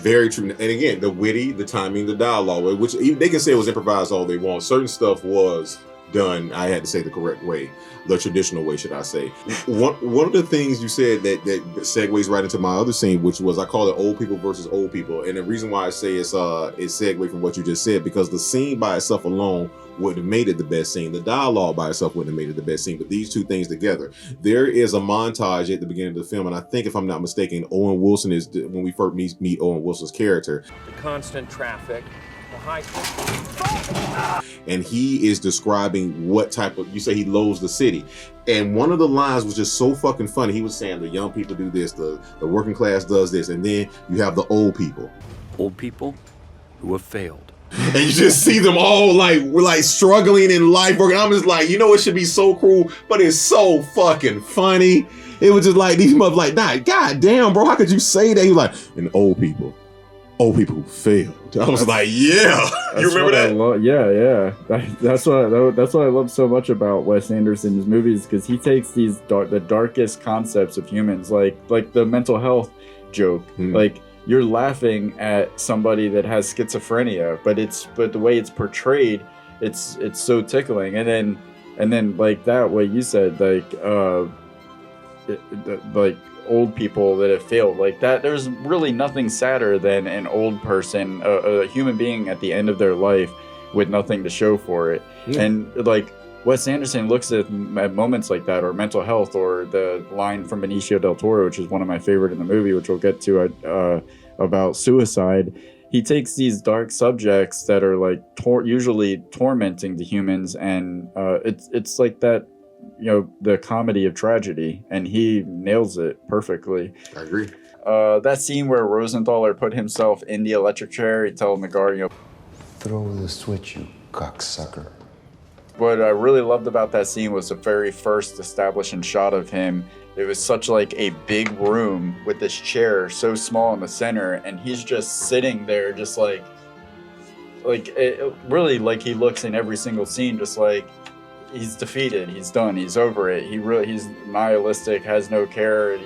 Very true. And again, the witty, the timing, the dialogue, which they can say was improvised all they want. Certain stuff was done, I had to say the correct way, the traditional way, should I say. One of the things you said that segues right into my other scene, which was, I call it old people versus old people. And the reason why I say it's segue from what you just said, because the scene by itself alone wouldn't have made it the best scene. The dialogue by itself wouldn't have made it the best scene, but these two things together. There is a montage at the beginning of the film, and I think, if I'm not mistaken, Owen Wilson is, when we first meet Owen Wilson's character. The constant traffic, the high... And he is describing what type of, you say he loathes the city. And one of the lines was just so fucking funny. He was saying the young people do this, the working class does this, and then you have the old people. Old people who have failed. And you just see them all like struggling in life. And I'm just like, you know, it should be so cruel, but it's so fucking funny. It was just like, these motherfuckers like, nah, god damn, bro, how could you say that? He like, and old people who failed. I was like, yeah, you remember that? Yeah. That's what I love so much about Wes Anderson's movies, because he takes these the darkest concepts of humans, like the mental health joke, like. You're laughing at somebody that has schizophrenia, but the way it's portrayed, it's so tickling. And then like that, what you said, like old people that have failed, like that. There's really nothing sadder than an old person, a human being at the end of their life with nothing to show for it. And like Wes Anderson looks at moments like that, or mental health, or the line from Benicio del Toro, which is one of my favorite in the movie, which we'll get to, about suicide. He takes these dark subjects that are like usually tormenting to humans, and it's like that, you know, the comedy of tragedy, and he nails it perfectly. I agree. That scene where Rosenthaler put himself in the electric chair, he telling the guard, you know, Throw the switch, you cocksucker. What I really loved about that scene was the very first establishing shot of him. It was such like a big room with this chair so small in the center, and he's just sitting there, just like it, really, like he looks in every single scene, just like he's defeated, he's done, he's over it. He's nihilistic, has no care.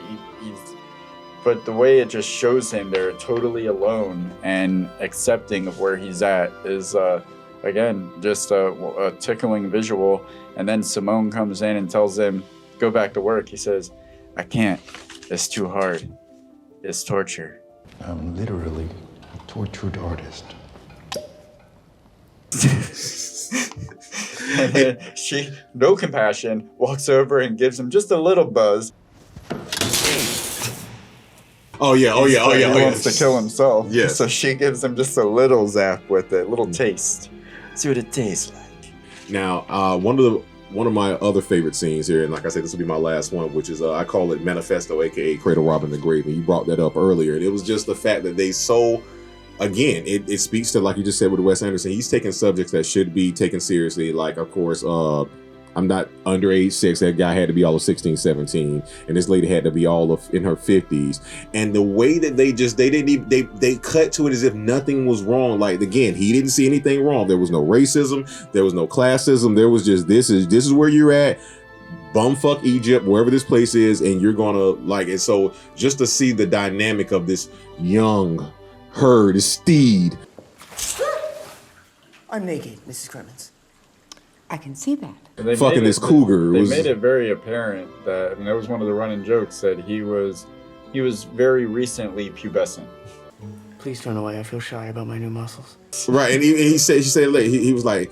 But the way it just shows him there, totally alone and accepting of where he's at, is again just a tickling visual. And then Simone comes in and tells him, go back to work. He says, I can't. It's too hard. It's torture. I'm literally a tortured artist. And then she, no compassion, walks over and gives him just a little buzz. He wants to kill himself. Yeah. So she gives him just a little zap with it, little taste. See what it tastes like. Now, one of my other favorite scenes here, and like I said, this will be my last one, which is I call it Manifesto, aka Cradle Robbing the Grave, and you brought that up earlier. And it was just the fact that they again, it speaks to, like you just said with Wes Anderson, he's taking subjects that should be taken seriously. Like, of course, I'm not under age 6. That guy had to be all of 16, 17, and this lady had to be all of in her 50s. And the way that they cut to it as if nothing was wrong. Like, again, he didn't see anything wrong. There was no racism, there was no classism. There was just this is where you're at. Bumfuck Egypt, wherever this place is, and you're gonna like it. So just to see the dynamic of this young herd, steed. I'm naked, Mrs. Clemens. I can see that. Fucking this cougar. They made it very apparent that, I mean, that was one of the running jokes, that he was very recently pubescent. Please don't know why I feel shy about my new muscles. Right, and she said he was like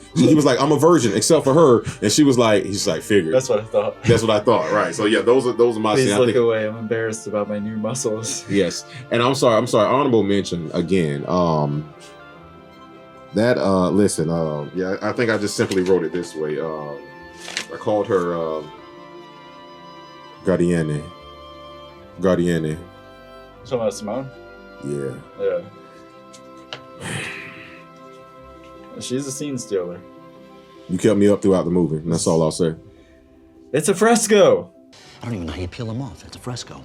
I'm a virgin except for her, and she was like, he's like, figured. That's what I thought. That's what I thought. Right. So yeah, those are my. Please look away. I'm embarrassed about my new muscles. Yes, and I'm sorry. Honorable mention again. Yeah, I think I just simply wrote it this way. I called her Guardiane. Talking about Simone? Yeah. She's a scene stealer. You kept me up throughout the movie, and that's all I'll say. It's a fresco. I don't even know how you peel them off. It's a fresco.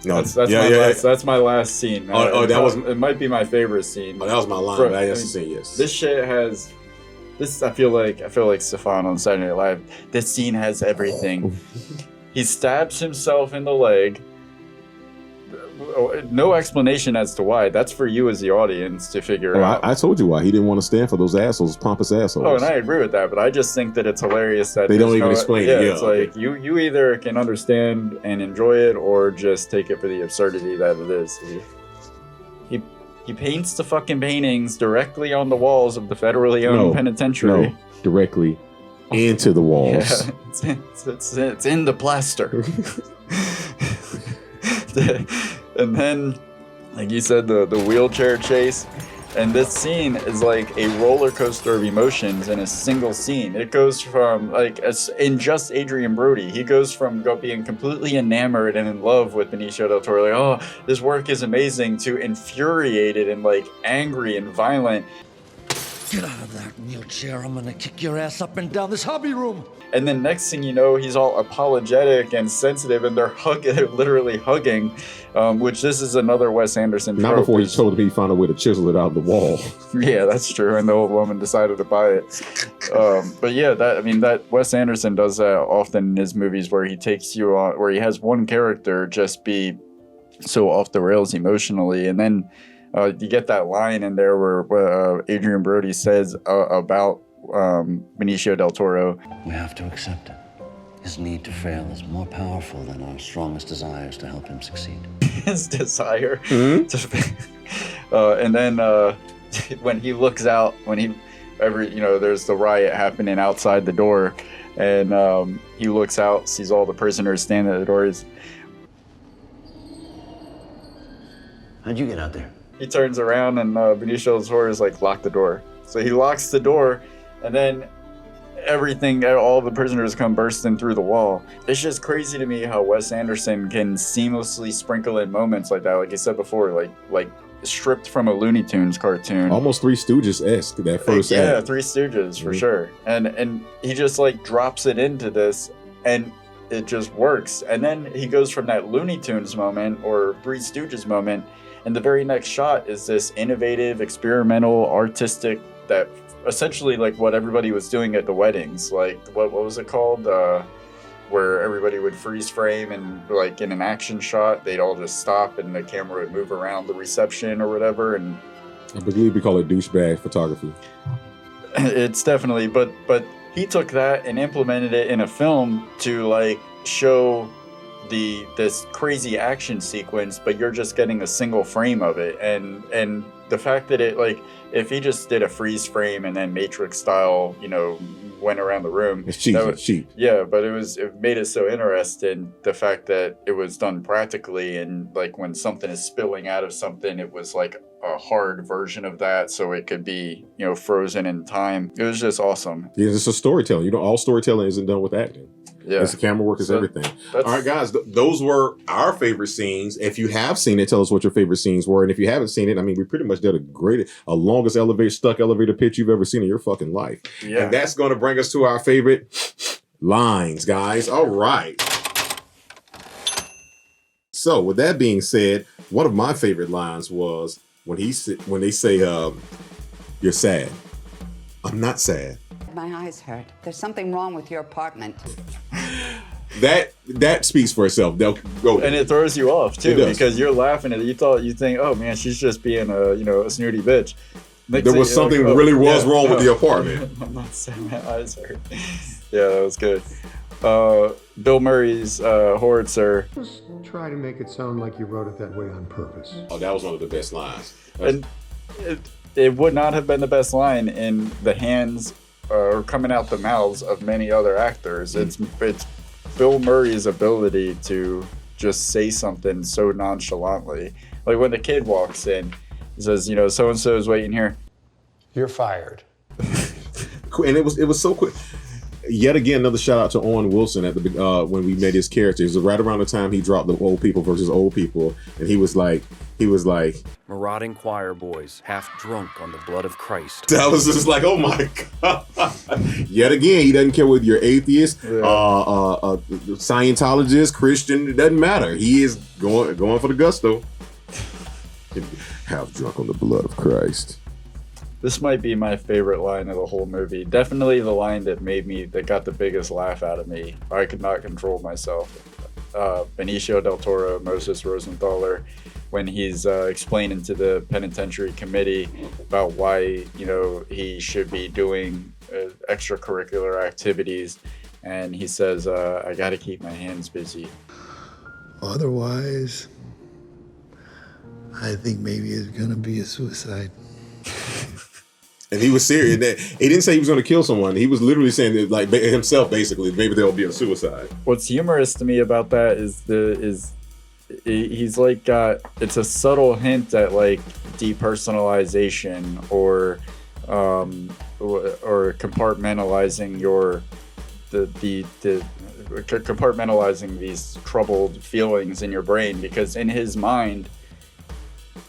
No, that's my last scene. It might be my favorite scene. Oh, that was my line. That's the scene. Yes. This shit has. This I feel like Stefan on Saturday Night Live. This scene has everything. He stabs himself in the leg. no explanation as to why. That's for you as the audience to figure out. I told you why. He didn't want to stand for those assholes, pompous assholes. Oh, and I agree with that, but I just think that it's hilarious that they don't even explain it. Yeah, it's like you either can understand and enjoy it, or just take it for the absurdity that it is. He paints the fucking paintings directly on the walls of the federally owned penitentiary. No, directly into the walls. Yeah, it's in the plaster. And then, like you said, the wheelchair chase. And this scene is like a roller coaster of emotions in a single scene. It goes from, like, in just Adrian Brody, he goes from being completely enamored and in love with Benicio del Toro, like, oh, this work is amazing, to infuriated and, like, angry and violent. Get out of that wheelchair. I'm gonna kick your ass up and down this hobby room. And then next thing you know, he's all apologetic and sensitive, and they're literally hugging, which this is another Wes Anderson trope. Not before he told him he found a way to chisel it out of the wall. Yeah, that's true, and the old woman decided to buy it. But yeah, that Wes Anderson does that often in his movies, where he takes you on, where he has one character just be so off the rails emotionally, and then you get that line in there where Adrian Brody says about Benicio del Toro. We have to accept it. His need to fail is more powerful than our strongest desires to help him succeed. His desire to fail. And then when he looks out, there's the riot happening outside the door, and he looks out, sees all the prisoners standing at the doors. How'd you get out there? He turns around, and Benicio del Toro is like, lock the door. So he locks the door, and then all the prisoners come bursting through the wall. It's just crazy to me how Wes Anderson can seamlessly sprinkle in moments like that, like you said before, like stripped from a Looney Tunes cartoon. Almost Three Stooges-esque, that first act. Yeah, Three Stooges, for sure. And he just, like, drops it into this, and it just works. And then he goes from that Looney Tunes moment, or Three Stooges moment, and the very next shot is this innovative, experimental, artistic, that essentially like what everybody was doing at the weddings. Like, what was it called? Where everybody would freeze frame, and like in an action shot, they'd all just stop and the camera would move around the reception or whatever. And I believe we call it douchebag photography. It's definitely, but he took that and implemented it in a film to like show this crazy action sequence, but you're just getting a single frame of it. And the fact that it, like, if he just did a freeze frame and then Matrix style, went around the room, it's cheap. It's cheap. Yeah, but it made it so interesting, the fact that it was done practically, and like when something is spilling out of something, it was like a hard version of that, so it could be frozen in time. It was just awesome. Yeah, it's a storytelling. All storytelling isn't done with acting. Yeah, it's the camera work, is everything. All right, guys, those were our favorite scenes. If you have seen it, tell us what your favorite scenes were. And if you haven't seen it, we pretty much did a longest elevator pitch you've ever seen in your fucking life. Yeah. And that's going to bring us to our favorite lines, guys. All right. So with that being said, one of my favorite lines was when they say, "You're sad." I'm not sad. My eyes hurt. There's something wrong with your apartment. That speaks for itself. They'll go, and it throws you off too, because you're laughing at it. You think, oh man, she's just being a snooty bitch. There was something really wrong with the apartment. I'm not saying my eyes hurt. Yeah, that was good. Bill Murray's Howitzer. Just try to make it sound like you wrote it that way on purpose. Oh, that was one of the best lines. And it would not have been the best line in the hands or coming out the mouths of many other actors. It's Bill Murray's ability to just say something so nonchalantly. Like when the kid walks in, he says, so-and-so is waiting here. You're fired. And it was so quick. Yet again, another shout out to Owen Wilson at the when we met his character. It was right around the time he dropped the old people versus old people, and he was like, marauding choir boys, half drunk on the blood of Christ. I was just like, oh my god! Yet again, he doesn't care whether you're atheist, Scientologist, Christian. It doesn't matter. He is going for the gusto. Half drunk on the blood of Christ. This might be my favorite line of the whole movie. Definitely the line that got the biggest laugh out of me. I could not control myself. Benicio del Toro, Moses Rosenthaler, when he's explaining to the penitentiary committee about why, he should be doing extracurricular activities. And he says, I got to keep my hands busy. Otherwise, I think maybe it's going to be a suicide. And he was serious. He didn't say he was going to kill someone. He was literally saying that, like, himself, basically, maybe there'll be a suicide. What's humorous to me about that is he's like it's a subtle hint at like depersonalization or compartmentalizing compartmentalizing these troubled feelings in your brain, because in his mind,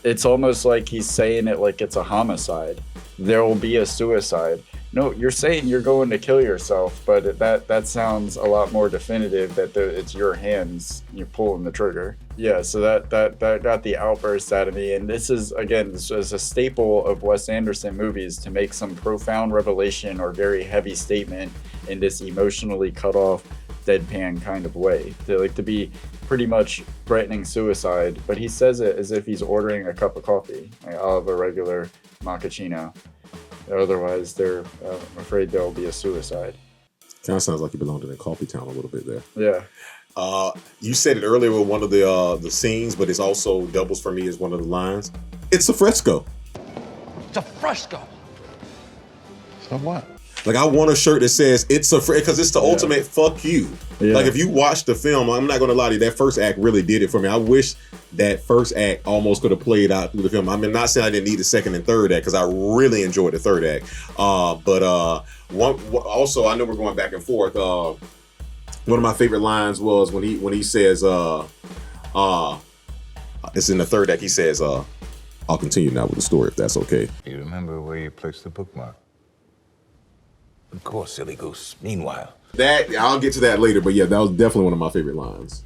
it's almost like he's saying it like it's a homicide. There will be a suicide. No, you're saying you're going to kill yourself, but that sounds a lot more definitive that it's your hands, you're pulling the trigger. Yeah, so that got the outburst out of me. And this is a staple of Wes Anderson movies, to make some profound revelation or very heavy statement in this emotionally cut off, deadpan kind of way. To be pretty much threatening suicide, but he says it as if he's ordering a cup of coffee. Like, I'll have a regular macchiato. Otherwise, I'm afraid there'll be a suicide. Kind of sounds like you belonged in a coffee town a little bit there. Yeah. You said it earlier with one of the scenes, but it's also doubles for me as one of the lines. It's a fresco. It's a fresco. So what? Like, I want a shirt that says it's a because it's the ultimate fuck you. Yeah. Like, if you watch the film, I'm not going to lie to you, that first act really did it for me. I wish that first act almost could have played out through the film. I mean, not saying I didn't need the second and third act, because I really enjoyed the third act. But also, I know we're going back and forth. One of my favorite lines was when he says, it's in the third act, he says, I'll continue now with the story if that's okay. You remember where you placed the bookmark? Of course, silly goose. Meanwhile. I'll get to that later, but yeah, that was definitely one of my favorite lines.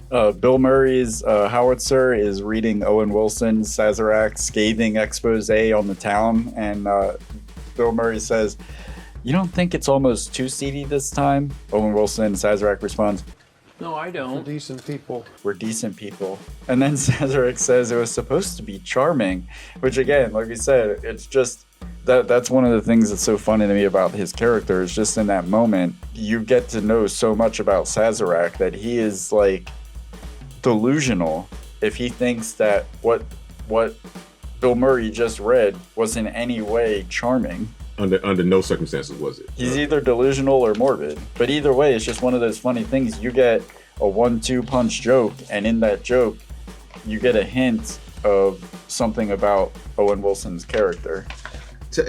Bill Murray's howitzer is reading Owen Wilson's Sazerac's scathing expose on the town, and Bill Murray says, "You don't think it's almost too seedy this time?" Owen Wilson, Sazerac responds, "No, I don't. We're decent people. We're decent people." And then Sazerac says it was supposed to be charming, which again, like we said, it's just that's one of the things that's so funny to me about his character, is just in that moment you get to know so much about Sazerac that he is like delusional if he thinks that what Bill Murray just read was in any way charming. Under no circumstances was it. He's either delusional or morbid, but either way, it's just one of those funny things. You get a 1-2 punch joke, and in that joke you get a hint of something about Owen Wilson's character.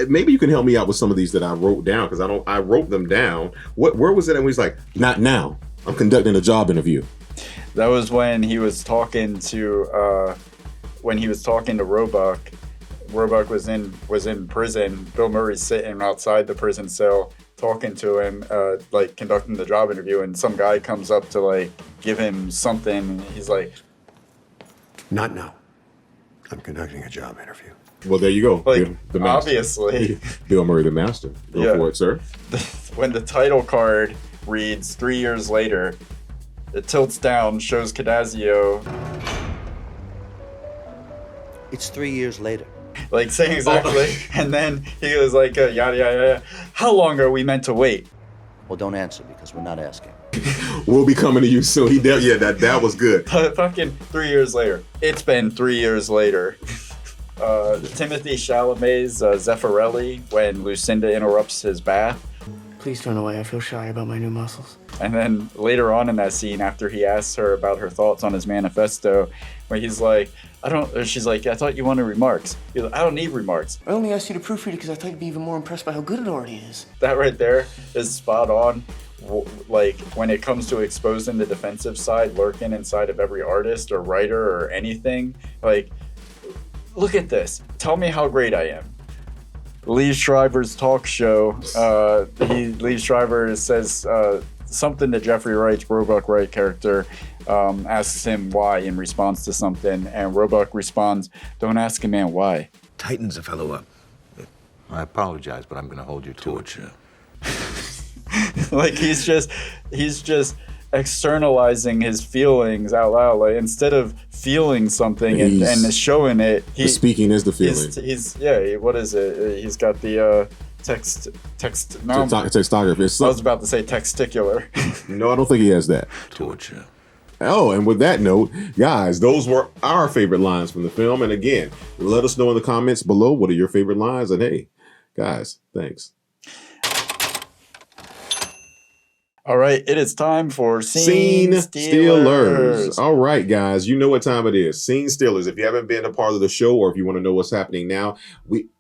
Maybe you can help me out with some of these that I wrote down, because I wrote them down. Where was it? And he's like, "Not now. I'm conducting a job interview." That was when he was talking to Roebuck. Roebuck was in prison. Bill Murray's sitting outside the prison cell talking to him, like conducting the job interview, and some guy comes up to like give him something. He's like, "Not now. I'm conducting a job interview." Well, there you go. Like, the master. Obviously. Bill Murray, the master. Go for it, sir. When the title card reads 3 years later, it tilts down, shows Cadazio. It's 3 years later. Like saying exactly. And then he was like, yada, yada, yada. How long are we meant to wait? Well, don't answer, because we're not asking. We'll be coming to you soon. That was good. Fucking 3 years later. It's been 3 years later. Timothy Chalamet's Zeffirelli, when Lucinda interrupts his bath. Please turn away. I feel shy about my new muscles. And then later on in that scene, after he asks her about her thoughts on his manifesto, where he's like, she's like, "I thought you wanted remarks." He's like, "I don't need remarks." I only asked you to proofread it because I thought you'd be even more impressed by how good it already is. That right there is spot on. Like, when it comes to exposing the defensive side lurking inside of every artist or writer or anything, like, look at this. Tell me how great I am. Lee Shriver's talk show, Lee Shriver says something to Jeffrey Wright's Roebuck Wright character, asks him why in response to something, and Roebuck responds, "Don't ask a man why." Tightens a fellow up. I apologize, but I'm going to hold you to it. Like, he's just externalizing his feelings out loud. Like instead of feeling something and showing it, the speaking is the feeling. What is it? He's got the text. No, textography. I was about to say testicular. No, I don't think he has that. Torture. Oh, and with that note, guys, those were our favorite lines from the film. And again, let us know in the comments below what are your favorite lines. And hey, guys, thanks. All right, it is time for Scene Stealers. All right, guys, you know what time it is. Scene Stealers. If you haven't been a part of the show or if you want to know what's happening now,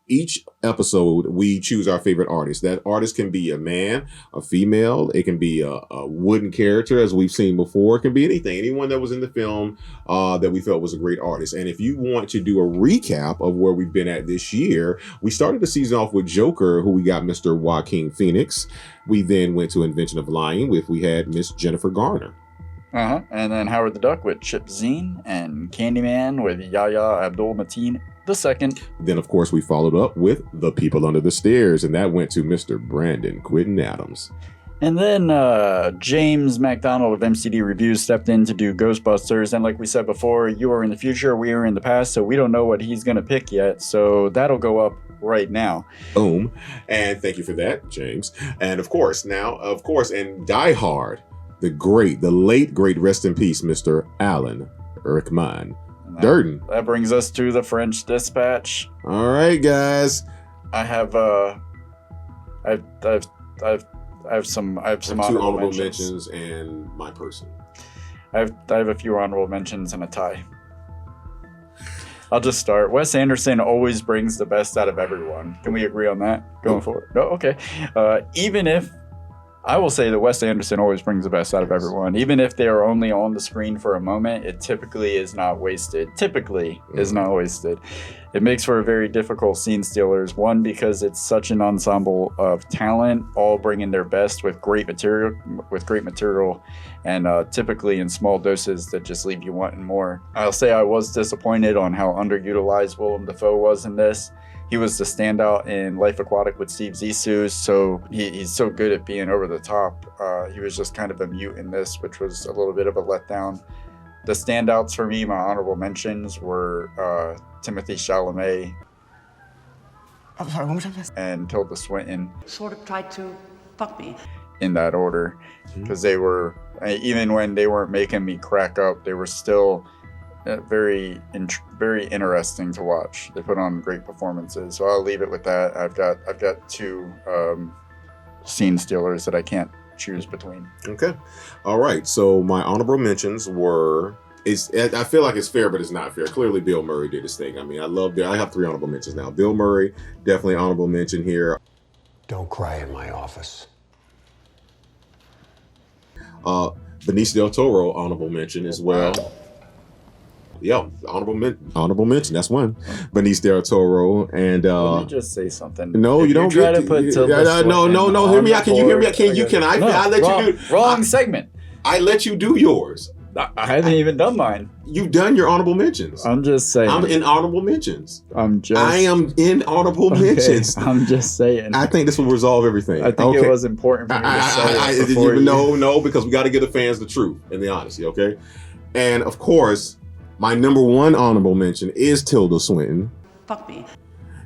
each episode, we choose our favorite artist. That artist can be a man, a female. It can be a wooden character, as we've seen before. It can be anything. Anyone that was in the film that we felt was a great artist. And if you want to do a recap of where we've been at this year, we started the season off with Joker, who we got Mr. Joaquin Phoenix. We then went to Invention of Lying, we had Miss Jennifer Garner. And then Howard the Duck with Chip Zien, and Candyman with Yahya Abdul-Mateen II. Then, of course, we followed up with The People Under the Stairs, and that went to Mr. Brandon Quinton Adams. And then James MacDonald of MCD Reviews stepped in to do Ghostbusters. And like we said before, you are in the future, we are in the past, so we don't know what he's going to pick yet. So that'll go up right now. Boom. And thank you for that, James. And of course, and Die Hard, the late, great, rest in peace, Mr. Alan Rickman. Durden. That brings us to the French Dispatch. All right, guys. I have some honorable mentions and my person. I have a few honorable mentions and a tie. I'll just start. Wes Anderson always brings the best out of everyone. Can we agree on that going forward? No, okay. I will say that Wes Anderson always brings the best out of everyone. Even if they are only on the screen for a moment, it typically is not wasted. It makes for a very difficult scene stealers. One, because it's such an ensemble of talent, all bringing their best with great material, and typically in small doses that just leave you wanting more. I'll say I was disappointed on how underutilized Willem Dafoe was in this. He was the standout in Life Aquatic with Steve Zissou, so he's so good at being over the top. He was just kind of a mute in this, which was a little bit of a letdown. The standouts for me, my honorable mentions, were Timothée Chalamet and Tilda Swinton. Sort of tried to fuck me. In that order, because they were, even when they weren't making me crack up, they were still very interesting to watch. They put on great performances, so I'll leave it with that. I've got two scene stealers that I can't choose between. Okay, all right. So my honorable mentions were. I feel like it's fair, but it's not fair. Clearly, Bill Murray did his thing. I mean, I have 3 honorable mentions now. Bill Murray, definitely honorable mention here. Don't cry in my office. Benicio del Toro, honorable mention as well. Yeah, honorable mention. That's one. Benicio del Toro and. Let me just say something. No, you don't try to put. No. Hear me out. Can you hear me? I let you do. Wrong segment. I let you do yours. I haven't even done mine. You've done your honorable mentions. I'm just saying. I'm in honorable mentions. I am in honorable mentions. I'm just saying. I think this will resolve everything. I think it was important for me to say it before No, because we got to give the fans the truth and the honesty, okay? And of course, my number 1 honorable mention is Tilda Swinton. Fuck me.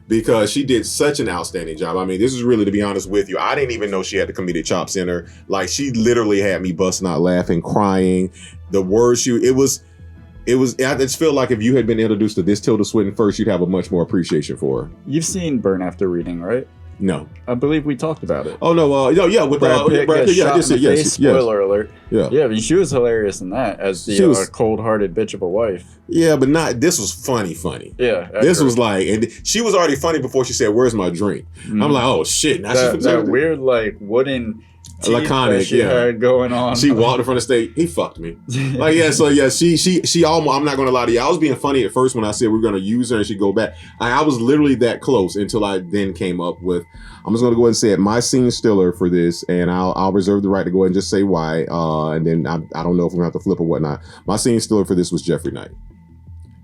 Because she did such an outstanding job. I mean, this is really, to be honest with you, I didn't even know she had the comedic chops in her. Like, she literally had me busting out laughing, crying. The words I just feel like if you had been introduced to this Tilda Swinton first, you'd have a much more appreciation for her. You've seen Burn After Reading, right? No. I believe we talked about it. Oh, no. Yeah, with Brad Pitt. Yes. Spoiler alert. Yeah. Yeah, I mean, she was hilarious in that as the cold-hearted bitch of a wife. Yeah, but this was funny. Yeah. This was like, and she was already funny before she said, "Where's my drink?" I'm like, oh shit. Now that weird, like, wooden laconic, she had going on. She walked in front of the stage. He fucked me. Like, yeah. So yeah, she almost. I'm not gonna lie to you. I was being funny at first when I said we are gonna use her and she'd go back. I was literally that close until I then came up with. I'm just gonna go ahead and say it. My scene stealer for this, and I'll reserve the right to go ahead and just say why. And then I don't know if we're gonna have to flip or whatnot. My scene stealer for this was Jeffrey Knight.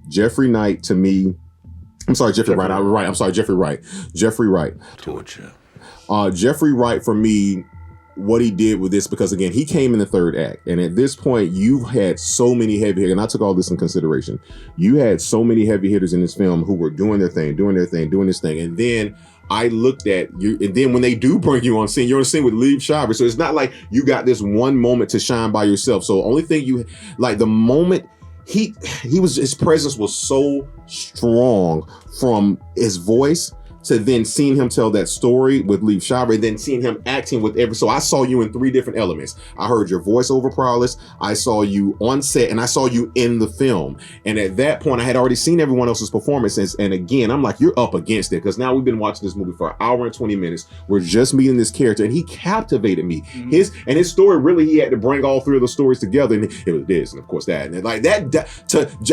Jeffrey Knight to me. I'm sorry, Jeffrey Wright. I'm sorry, Jeffrey Wright. Jeffrey Wright. Torture. Jeffrey Wright for me what he did with this, because again, he came in the third act, and at this point you've had so many heavy hitters, and I took all this in consideration. You had so many heavy hitters in this film who were doing this thing, and then I looked at you, and then when they do bring you on scene, you're on scene with Liev Schreiber, so it's not like you got this one moment to shine by yourself. So only thing you like, the moment his presence was so strong, from his voice to then seeing him tell that story with Liev Schreiber, and then seeing him acting with so I saw you in 3 different elements. I heard your voiceover prowess, I saw you on set, and I saw you in the film. And at that point, I had already seen everyone else's performances. And again, I'm like, you're up against it, because now we've been watching this movie for an hour and 20 minutes. We're just meeting this character, and he captivated me. His story, really, he had to bring all 3 of the stories together, and it was this, and of course that, and like that.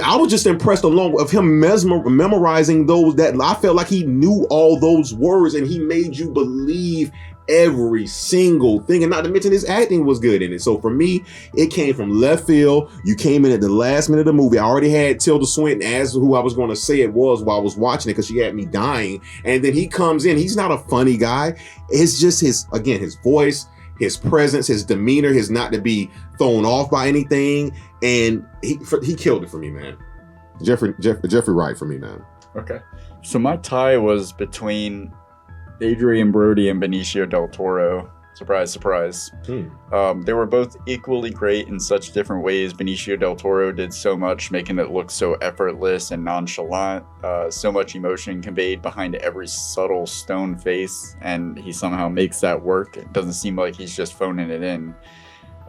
I was just impressed along with him memorizing those. That I felt like he knew all those words, and he made you believe every single thing, and not to mention his acting was good in it. So for me, it came from left field. You came in at the last minute of the movie. I already had Tilda Swinton as who I was going to say it was while I was watching it, because she had me dying. And then he comes in. He's not a funny guy. It's just his voice, his presence, his demeanor, his not to be thrown off by anything, and he killed it for me, man. Jeffrey Wright for me, man. Okay. So my tie was between Adrian Brody and Benicio del Toro. Surprise, surprise. They were both equally great in such different ways. Benicio del Toro did so much, making it look so effortless and nonchalant. So much emotion conveyed behind every subtle stone face, and he somehow makes that work. It doesn't seem like he's just phoning it in.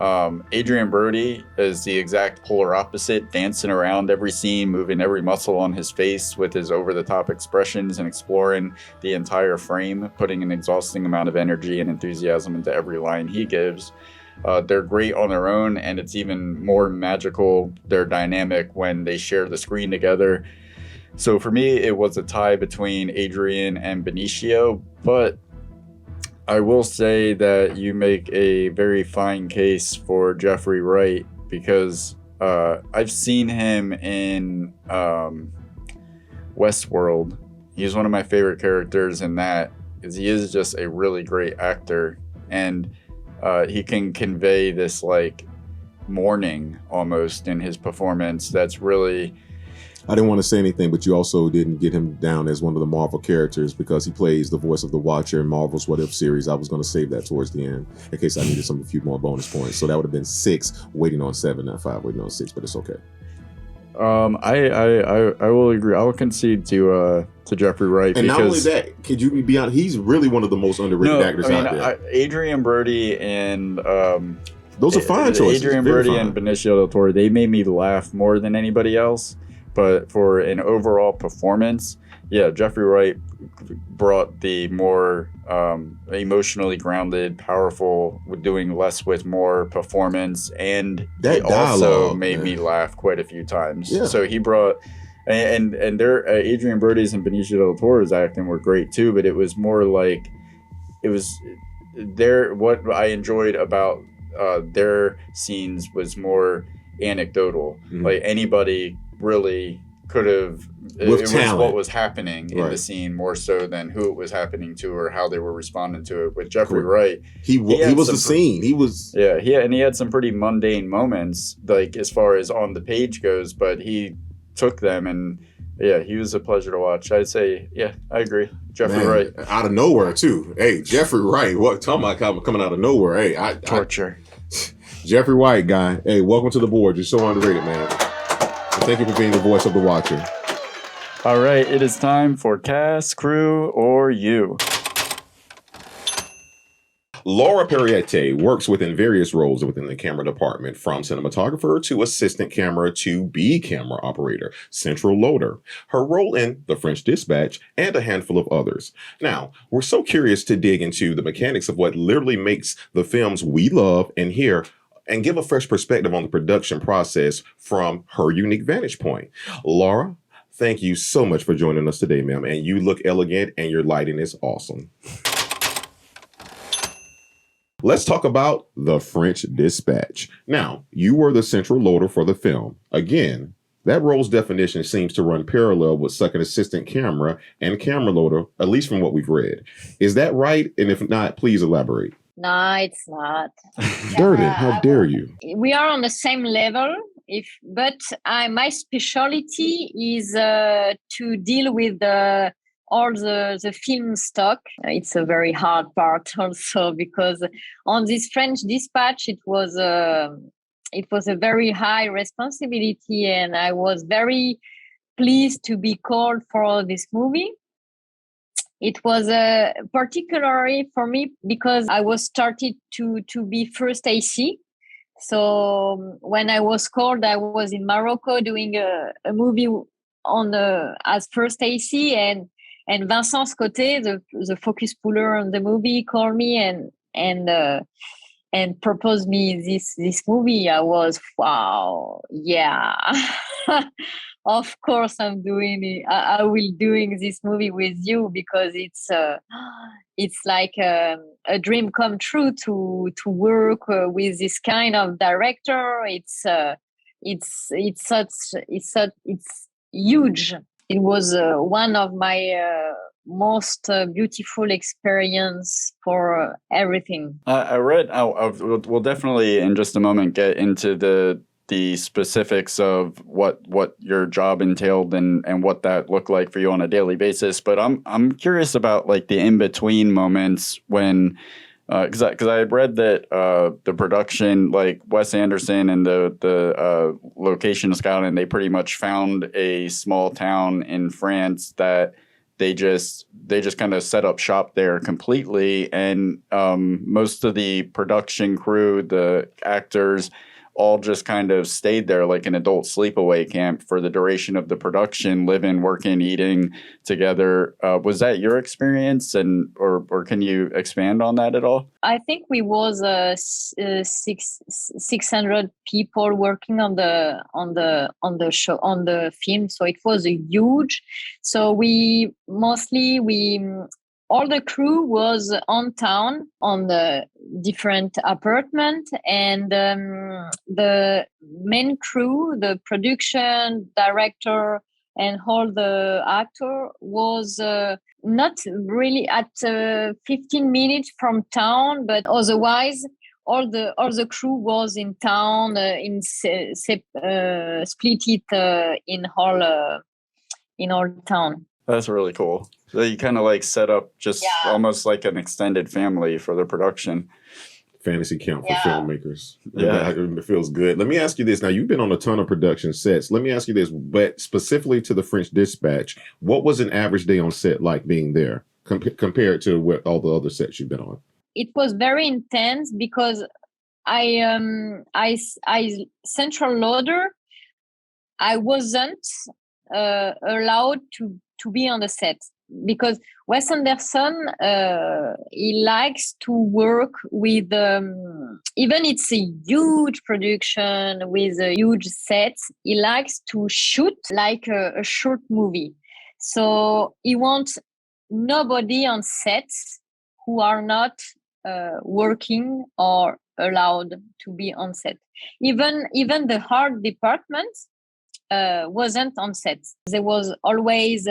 Adrian Brody is the exact polar opposite, dancing around every scene, moving every muscle on his face with his over-the-top expressions and exploring the entire frame, putting an exhausting amount of energy and enthusiasm into every line he gives. They're great on their own, and it's even more magical, their dynamic, when they share the screen together. So for me, it was a tie between Adrian and Benicio, but I will say that you make a very fine case for Jeffrey Wright, because I've seen him in Westworld. He's one of my favorite characters in that, because he is just a really great actor, and he can convey this like mourning almost in his performance that's really... I didn't want to say anything, but you also didn't get him down as one of the Marvel characters, because he plays the voice of the Watcher in Marvel's What If series. I was going to save that towards the end in case I needed a few more bonus points. So that would have been 6 waiting on 7, not 5 waiting on 6, but it's okay. I will agree. I will concede to Jeffrey Wright. And because, not only that, could you be honest, he's really one of the most underrated actors out there. Adrian Brody and those are fine choices. Adrian Brody and Benicio del Toro, they made me laugh more than anybody else. But for an overall performance, yeah, Jeffrey Wright brought the more emotionally grounded, powerful, doing less with more performance, and that he also made me laugh quite a few times. Yeah. So he brought, and their Adrian Brody's and Benicio del Toro's acting were great too, but it was more like, it was what I enjoyed about their scenes was more anecdotal. Like anybody really could have, it was what was happening in the scene more so than who it was happening to or how they were responding to it. With Jeffrey Wright, he was the scene. He had some pretty mundane moments, like as far as on the page goes, but he took them, and he was a pleasure to watch. I'd say, I agree. Jeffrey Wright. Out of nowhere too. Hey, Jeffrey Wright, what talking about coming out of nowhere? Hey, torture. Jeffrey Wright, guy. Hey, welcome to the board. You're so underrated, man. And thank you for being the voice of the Watcher. All right, it is time for Cast, Crew, or You. Lara Perrotte works within various roles within the camera department, from cinematographer to assistant camera to B camera operator, central loader, her role in The French Dispatch, and a handful of others. Now, we're so curious to dig into the mechanics of what literally makes the films we love and hear, and give a fresh perspective on the production process from her unique vantage point. Lara, thank you so much for joining us today, ma'am. And you look elegant, and your lighting is awesome. Let's talk about The French Dispatch. Now, you were the central loader for the film. Again, that role's definition seems to run parallel with second assistant camera and camera loader, at least from what we've read. Is that right? And if not, please elaborate. No, it's not. Dirty, how dare you? We are on the same level. But my specialty is to deal with all the film stock. It's a very hard part also because on this French Dispatch, it was a very high responsibility, and I was very pleased to be called for this movie. It was particularly for me because I was started to be first AC. So when I was called, I was in Morocco doing a movie as first AC, and Vincent Scotté, the focus puller on the movie, called me and proposed me this movie. I was, wow, yeah. Of course I'm doing it. I will doing this movie with you because it's like a dream come true to work with this kind of director. It's huge. It was one of my most beautiful experience for everything. I read. We'll definitely in just a moment get into the specifics of what your job entailed and what that looked like for you on a daily basis. But I'm curious about like the in between moments when. Because I had read that the production, like Wes Anderson and the location scouting, they pretty much found a small town in France that they just kind of set up shop there completely, and most of the production crew, the actors, all just kind of stayed there like an adult sleepaway camp for the duration of the production, living, working, eating together. Was that your experience, and or can you expand on that at all? I think we was 600 people working on the show, on the film, so it was a huge. So all the crew was on town on the different apartment, and the main crew, the production director, and all the actor was not really at 15 minutes from town, but otherwise all the crew was in town, split it in all town. That's really cool. So you kind of like set up just almost like an extended family for the production. Fantasy camp for filmmakers. Yeah. It feels good. Let me ask you this. Now, you've been on a ton of production sets. Let me ask you this, but specifically to the French Dispatch, what was an average day on set like being there compared to what all the other sets you've been on? It was very intense because I central loader, I wasn't allowed to be on the set because Wes Anderson, he likes to work with, even it's a huge production with a huge set, he likes to shoot like a short movie. So he wants nobody on sets who are not working or allowed to be on set. Even the art department wasn't on set. There was always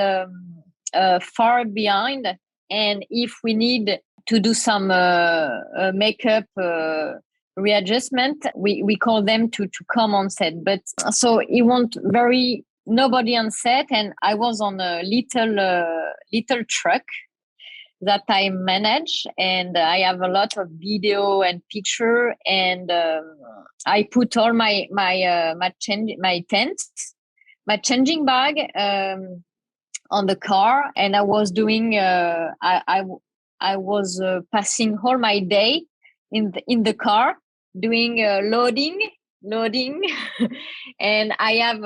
far behind, and if we need to do some makeup readjustment, we call them to come on set. But so he want nobody on set, and I was on a little truck that I manage, and I have a lot of video and picture, and I put all my changing bag on the car, and I was doing I was passing all my day in the car doing loading and I have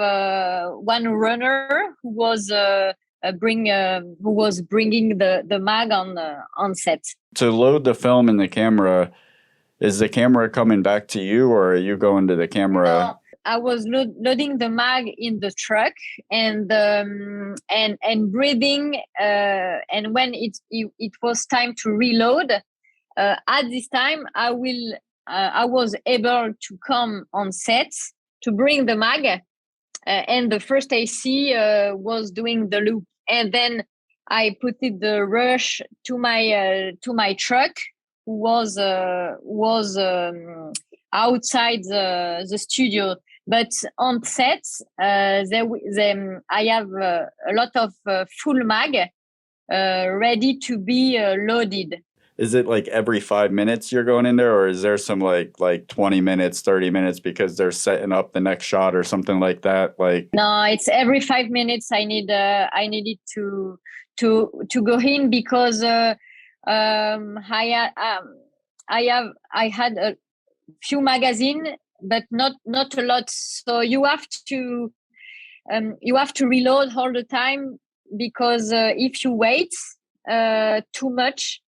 one runner who was bringing the mag on set. To load the film in the camera, is the camera coming back to you, or are you going to the camera? No, I was loading the mag in the truck and breathing. And when it was time to reload, at this time I was able to come on set to bring the mag, and the first AC was doing the loop, and then I put the rush to my truck outside the studio. But on set, I have a lot of full mag ready to be loaded. Is it like every 5 minutes you're going in there, or is there some like 20 minutes, 30 minutes because they're setting up the next shot or something like that? Like no, it's every 5 minutes. I need it to go in because I had a few magazine, but not a lot. So you have to reload all the time because if you wait too much,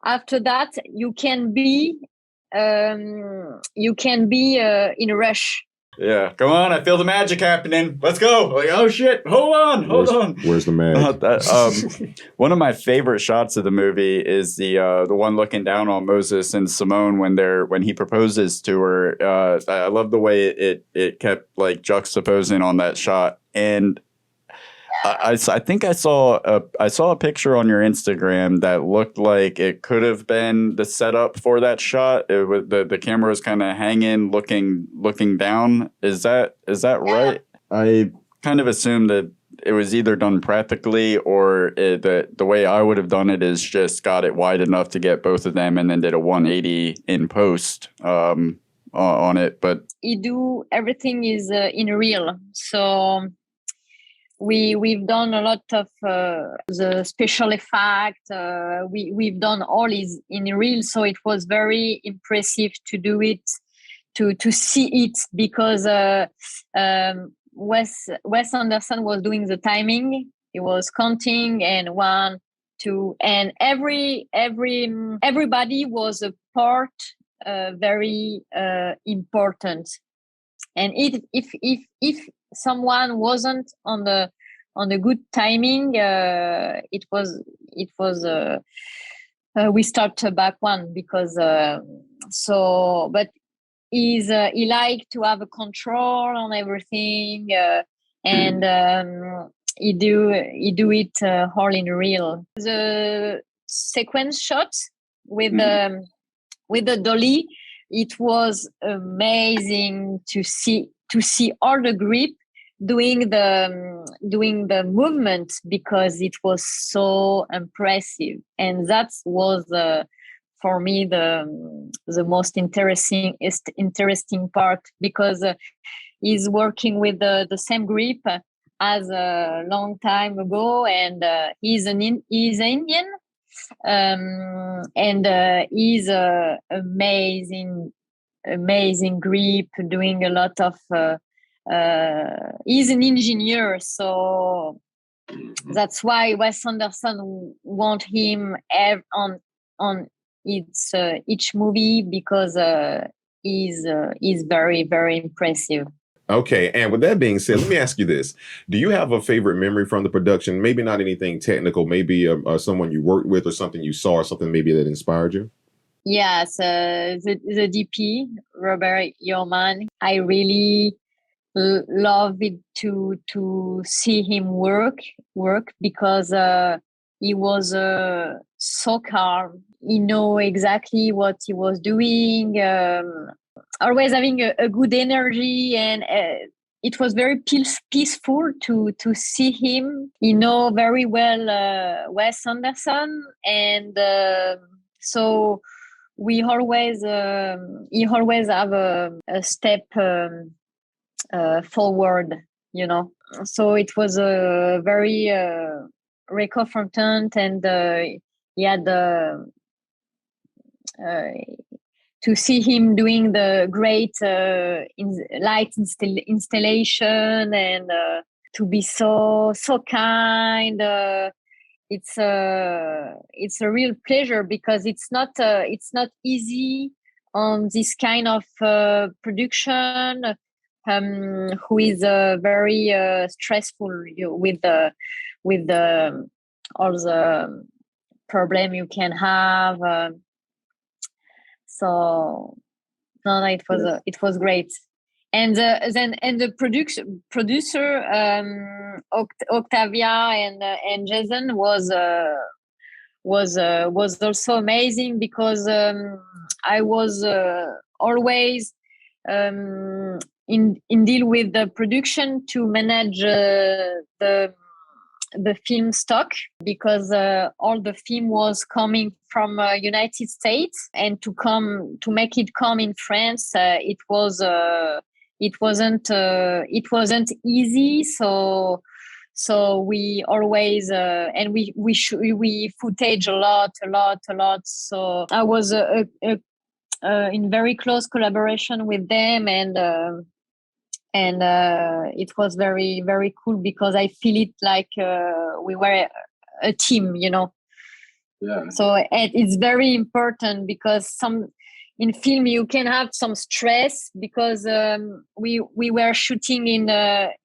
after that you can be in a rush. Yeah, come on! I feel the magic happening. Let's go! Like, oh shit! Hold on! Where's the mag? One of my favorite shots of the movie is the one looking down on Moses and Simone when he proposes to her. I love the way it kept like juxtaposing on that shot, and I think I saw a picture on your Instagram that looked like it could have been the setup for that shot. It was the camera was kind of hanging, looking down. Is that right? I kind of assumed that it was either done practically or the way I would have done it is just got it wide enough to get both of them and then did a 180 in post on it. But everything is in real, so. We've done a lot of the special effect. We've done all is in real, so it was very impressive to do it, to see it because Wes Anderson was doing the timing. He was counting and 1, 2, and everybody was a part very important. And if someone wasn't on the good timing, it was we start back one because but he liked to have a control on everything and he do it all in real. The sequence shot with the dolly, it was amazing to see all the grip doing the movement because it was so impressive, and that was for me the most interesting part because he's working with the same grip as a long time ago, and he's Indian. And he's amazing grip, doing a lot of he's an engineer, so that's why Wes Anderson want him on each movie because he's very, very impressive. Okay, and with that being said, let me ask you this. Do you have a favorite memory from the production? Maybe not anything technical, maybe someone you worked with or something you saw or something maybe that inspired you? Yes, the DP, Robert Yeoman. I really love it to see him work because he was so calm. He know exactly what he was doing. Always having a good energy, and it was very peaceful to see him. He know very well Wes Anderson, and so we always he always have a step forward, you know. So it was a very reconfortant, and he had to see him doing the great light installation and to be so kind. It's a real pleasure because it's not easy on this kind of production, who is very stressful with the all the problem you can have. So no, it was great, and the producer Octavia and Jason was was also amazing because I was always in deal with the production to manage the film stock because all the film was coming from United States, and to make it come in France, it wasn't easy. So we always and we footage a lot. So I was in very close collaboration with them, and it was very, very cool because I feel it like we were a team, you know. Yeah. So it's very important because in film you can have some stress because we were shooting in black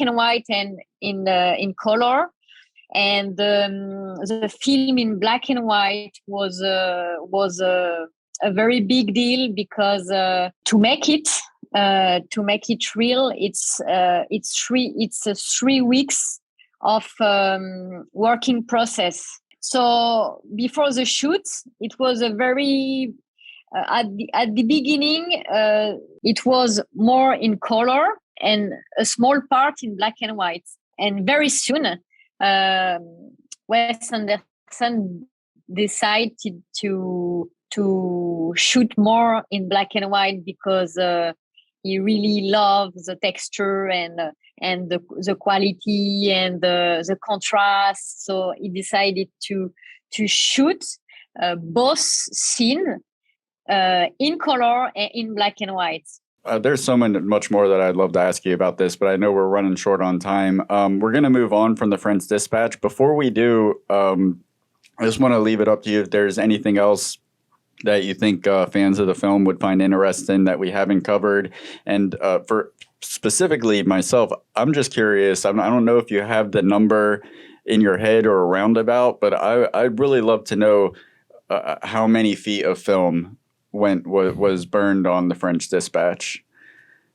and white and in color, and the film in black and white was a very big deal because to make it real, it's 3 weeks of working process. So before the shoot, it was a very at the beginning it was more in color and a small part in black and white, and very soon Wes Anderson decided to shoot more in black and white because he really loves the texture and the quality and the contrast. So he decided to shoot both scenes in color and in black and white. There's so much more that I'd love to ask you about this, but I know we're running short on time. We're going to move on from the French Dispatch. Before we do, I just want to leave it up to you if there's anything else that you think fans of the film would find interesting that we haven't covered. And for specifically myself, I'm just curious. I don't know if you have the number in your head or a roundabout, but I'd really love to know how many feet of film was burned on the French Dispatch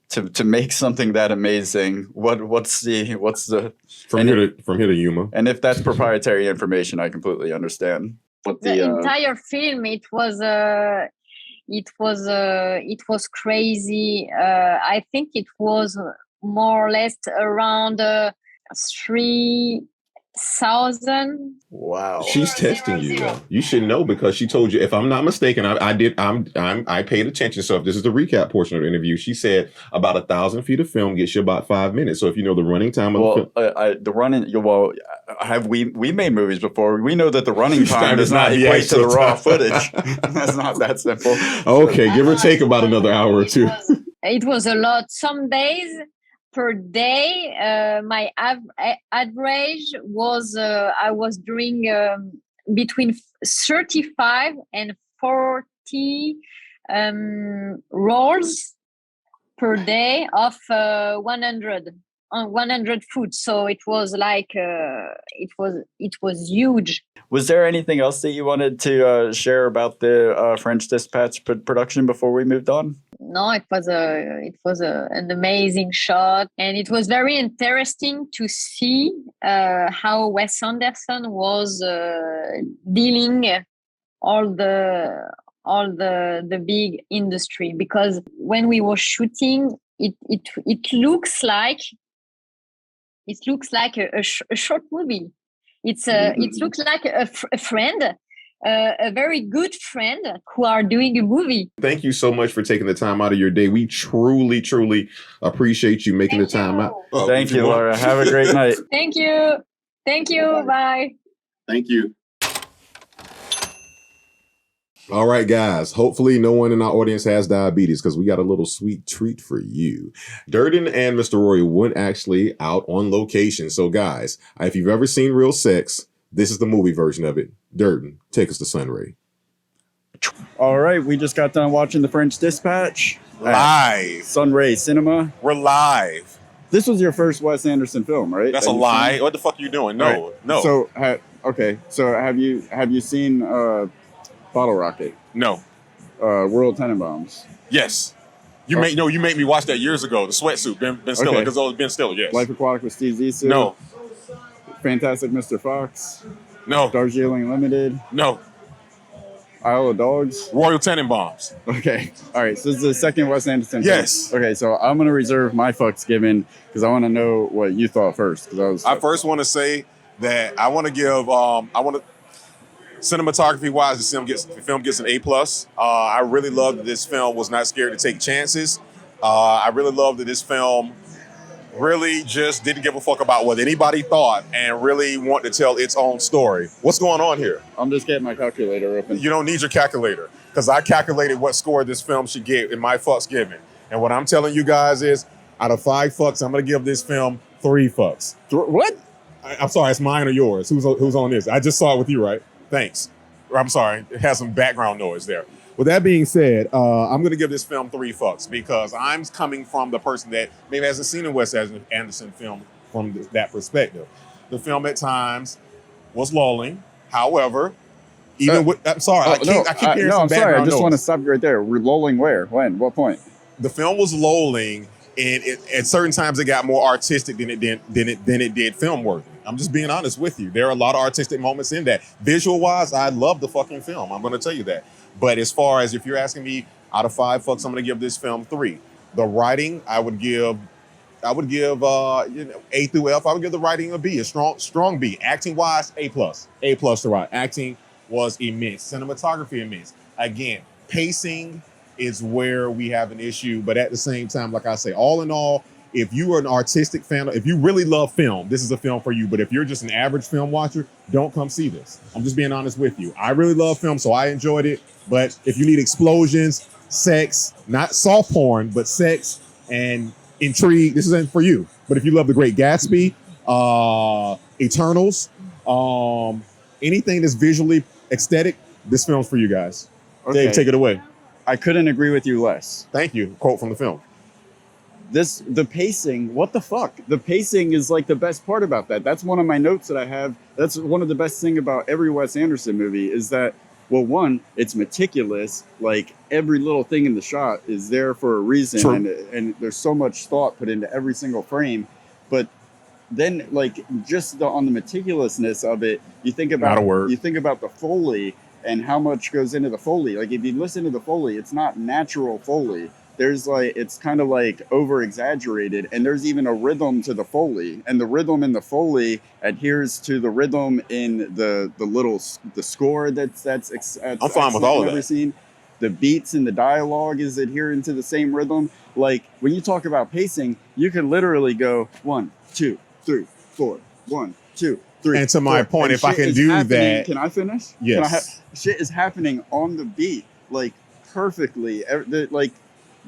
to make something that amazing. What's the from here to Yuma? And if that's proprietary information, I completely understand. What the entire film, it was crazy. I think it was more or less around 3,000. Wow. She's testing you though. You should know because she told you, if I'm not mistaken, I paid attention. So if this is the recap portion of the interview, she said about 1,000 feet of film gets you about 5 minutes. So if you know the running time of the film. We made movies before. We know that the running time does not equate to the raw footage. That's not that simple. Okay, give or take about another hour or two. It was a lot. Some days per day, my average was I was doing between 35 and 40 rolls per day of 100 foot. So it was like it was huge. Was there anything else that you wanted to share about the French Dispatch production before we moved on? No, it was an amazing shot, and it was very interesting to see how Wes Anderson was dealing all the big industry, because when we were shooting, it looks like a short movie. It looks like a friend. A very good friend who are doing a movie. Thank you so much for taking the time out of your day. We truly, truly appreciate you making the time out. Oh, thank you, Lara. Have a great night. Thank you. Bye. Thank you. All right, guys. Hopefully no one in our audience has diabetes because we got a little sweet treat for you. Durden and Mr. Roy went actually out on location. So, guys, if you've ever seen Real Sex, this is the movie version of it. Durden, take us to Sunray. All right, we just got done watching The French Dispatch. Live. Sunray Cinema. We're live. This was your first Wes Anderson film, right? That's a lie. Seen? What the fuck are you doing? No, right. No. So, So have you seen Bottle Rocket? No. World Tenenbaums? Yes. You made me watch that years ago. The Sweatsuit, Ben Stiller, because it was Ben Stiller. Yes. Life Aquatic with Steve Zissou? No. Fantastic Mr. Fox? No. Darjeeling Limited. No. Isle of Dogs. Royal Tenenbaums. Okay. All right. So this is the second Wes Anderson film. Yes. Okay. So I'm gonna reserve my fucks given because I want to know what you thought first. Because I first want to say that I want to give. Cinematography wise, the film gets an A+. I really love that this film was not scared to take chances. I really love that this film really just didn't give a fuck about what anybody thought and really wanted to tell its own story. What's going on here? I'm just getting my calculator open. You don't need your calculator because I calculated what score this film should get in my fucks given. And what I'm telling you guys is, out of 5 fucks, I'm going to give this film 3 fucks. What? I'm sorry, it's mine or yours? Who's on this? I just saw it with you, right? Thanks. I'm sorry, it has some background noise there. With that being said, I'm going to give this film 3 fucks because I'm coming from the person that maybe hasn't seen a Wes Anderson film from that perspective. The film at times was lulling. However, even with, I'm sorry, I keep hearing some background noise. I'm sorry. I just want to stop you right there. We're lulling where? When? What point? The film was lulling, and at certain times it got more artistic than it did film worthy. I'm just being honest with you. There are a lot of artistic moments in that. Visual wise, I love the fucking film. I'm going to tell you that. But as far as if you're asking me out of 5 fucks, I'm going to give this film 3. The writing, I would give A through F. I would give the writing a B, a strong B. Acting wise, A+. A+ to write. Acting was immense. Cinematography immense. Again, pacing is where we have an issue. But at the same time, like I say, all in all, if you are an artistic fan, if you really love film, this is a film for you. But if you're just an average film watcher, don't come see this. I'm just being honest with you. I really love film, so I enjoyed it. But if you need explosions, sex, not soft porn, but sex and intrigue, this isn't for you. But if you love The Great Gatsby, Eternals, anything that's visually aesthetic, this film's for you guys. Okay. Dave, take it away. I couldn't agree with you less. Thank you. Quote from the film. The pacing, what the fuck? The pacing is like the best part about that. That's one of my notes that I have. That's one of the best thing about every Wes Anderson movie is that, well, one, it's meticulous. Like every little thing in the shot is there for a reason. True. And there's so much thought put into every single frame. But then like just on the meticulousness of it, you think about the Foley and how much goes into the Foley. Like if you listen to the Foley, it's not natural Foley. There's like, it's kind of like over exaggerated, and there's even a rhythm to the Foley, and the rhythm in the Foley adheres to the rhythm in the score that's I'm fine with all of that. Scene. The beats and the dialogue is adhering to the same rhythm. Like when you talk about pacing, you can literally go 1, 2, 3, 4, 1, 2, 3. And to my point, if I can do that, can I finish? Yes. Shit is happening on the beat, like perfectly.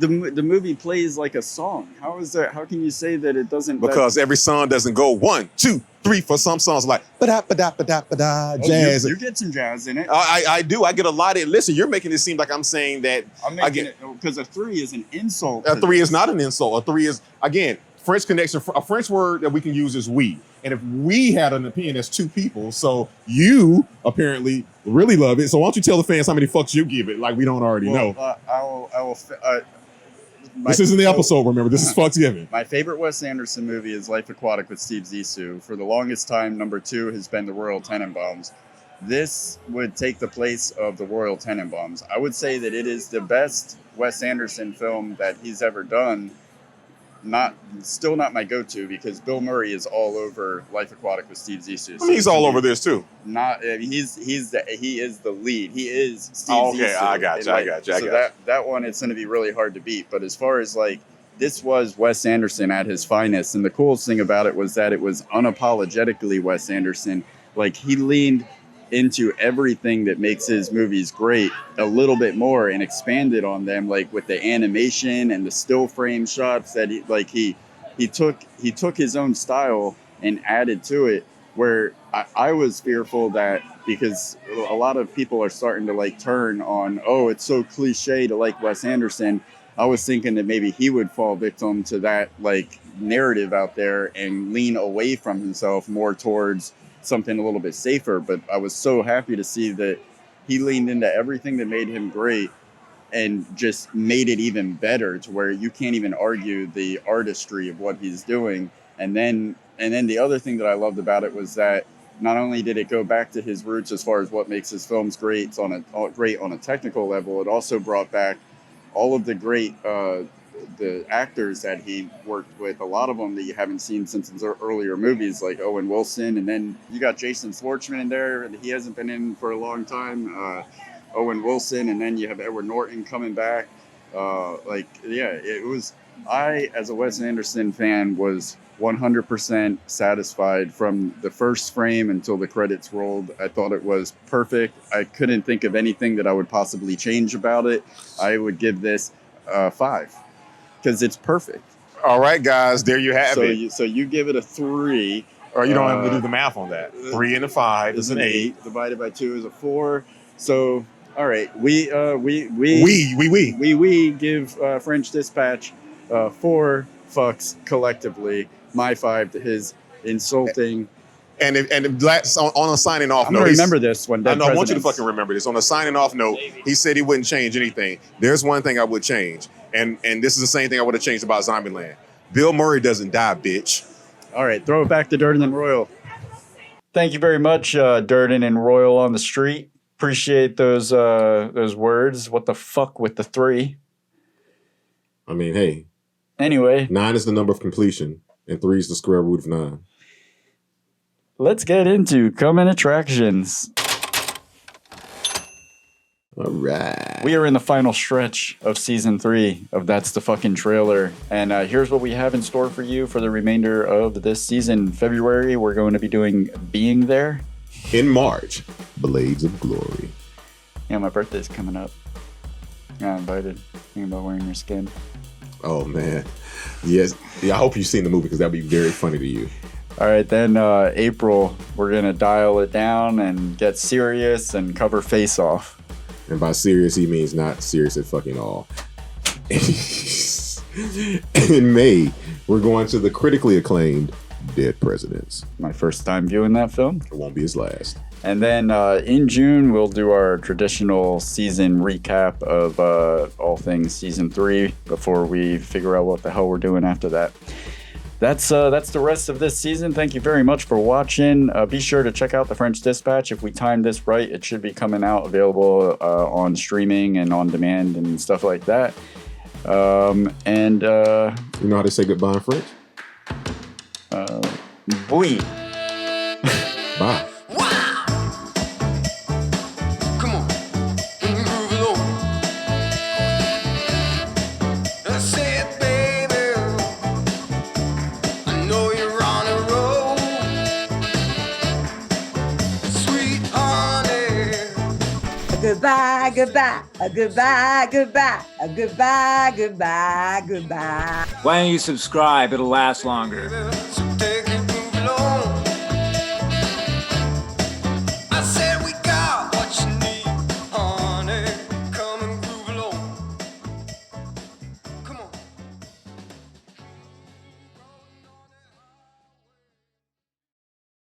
The movie plays like a song. How is that? How can you say that it doesn't? Because every song doesn't go 1, 2, 3. For some songs, like ba-da-ba-da-ba-da-ba-da, jazz. You get some jazz in it. I do. I get a lot of. Listen, you're making it seem like I'm saying that. I'm making it because a 3 is an insult. A 3 is not an insult. A 3 is, again, French connection. A French word that we can use is we. And if we had an opinion, that's 2 people. So you apparently really love it. So why don't you tell the fans how many fucks you give it? Like we don't already know. I will. This isn't the episode, remember. This is fucks given. My favorite Wes Anderson movie is Life Aquatic with Steve Zissou. For the longest time, number 2 has been The Royal Tenenbaums. This would take the place of The Royal Tenenbaums. I would say that it is the best Wes Anderson film that he's ever done. Still not my go-to because Bill Murray is all over Life Aquatic with Steve Zissou. I mean, he's all over this too. He is the lead. He is Steve okay, Zissou. I got you. So that one, it's going to be really hard to beat. But as far as like, this was Wes Anderson at his finest, and the coolest thing about it was that it was unapologetically Wes Anderson. Like he leaned into everything that makes his movies great a little bit more and expanded on them, like with the animation and the still frame shots that he took his own style and added to it, where I was fearful that because a lot of people are starting to like turn on, oh, it's so cliche to like Wes Anderson. I was thinking that maybe he would fall victim to that like narrative out there and lean away from himself more towards something a little bit safer. But I was so happy to see that he leaned into everything that made him great and just made it even better to where you can't even argue the artistry of what he's doing. And then the other thing that I loved about it was that not only did it go back to his roots as far as what makes his films great on a technical level, it also brought back all of the great the actors that he worked with, a lot of them that you haven't seen since his earlier movies, like Owen Wilson, and then you got Jason Schwartzman in there, and he hasn't been in for a long time. Owen Wilson, and then you have Edward Norton coming back. It was. I, as a Wes Anderson fan, was 100% satisfied from the first frame until the credits rolled. I thought it was perfect. I couldn't think of anything that I would possibly change about it. I would give this 5 because it's perfect. All right, guys, there you have it. So you give it a 3. Or you don't have to do the math on that. 3 and a 5 is an 8. Divided by 2 is a 4. So, all right, we give French Dispatch 4 fucks collectively. My 5 to his insulting. And on a signing off I'm note, gonna remember this one. I want you to fucking remember this. On a signing off note, he said he wouldn't change anything. There's one thing I would change, and this is the same thing I would have changed about Zombieland. Bill Murray doesn't die, bitch. All right, throw it back to Durden and Royal. Thank you very much, Durden and Royal on the street. Appreciate those words. What the fuck with the 3? I mean, hey. Anyway. 9 is the number of completion, and 3 is the square root of 9. Let's get into coming attractions. All right. We are in the final stretch of season 3 of That's the Fucking Trailer. And here's what we have in store for you for the remainder of this season. February, we're going to be doing Being There. In March, Blades of Glory. Yeah, my birthday's coming up. Got invited. Thinking about wearing your skin. Oh, man. Yes. Yeah, I hope you've seen the movie because that'd be very funny to you. All right, then April, we're going to dial it down and get serious and cover Face Off. And by serious, he means not serious at fucking all. In May, we're going to the critically acclaimed Dead Presidents. My first time viewing that film. It won't be his last. And then in June, we'll do our traditional season recap of all things season 3 before we figure out what the hell we're doing after that. That's the rest of this season. Thank you very much for watching. Be sure to check out The French Dispatch. If we timed this right, it should be coming out available on streaming and on demand and stuff like that. You know how to say goodbye in French? Oui. Bye. Goodbye, goodbye, goodbye, goodbye, goodbye, goodbye, goodbye. Why don't you subscribe? It'll last longer.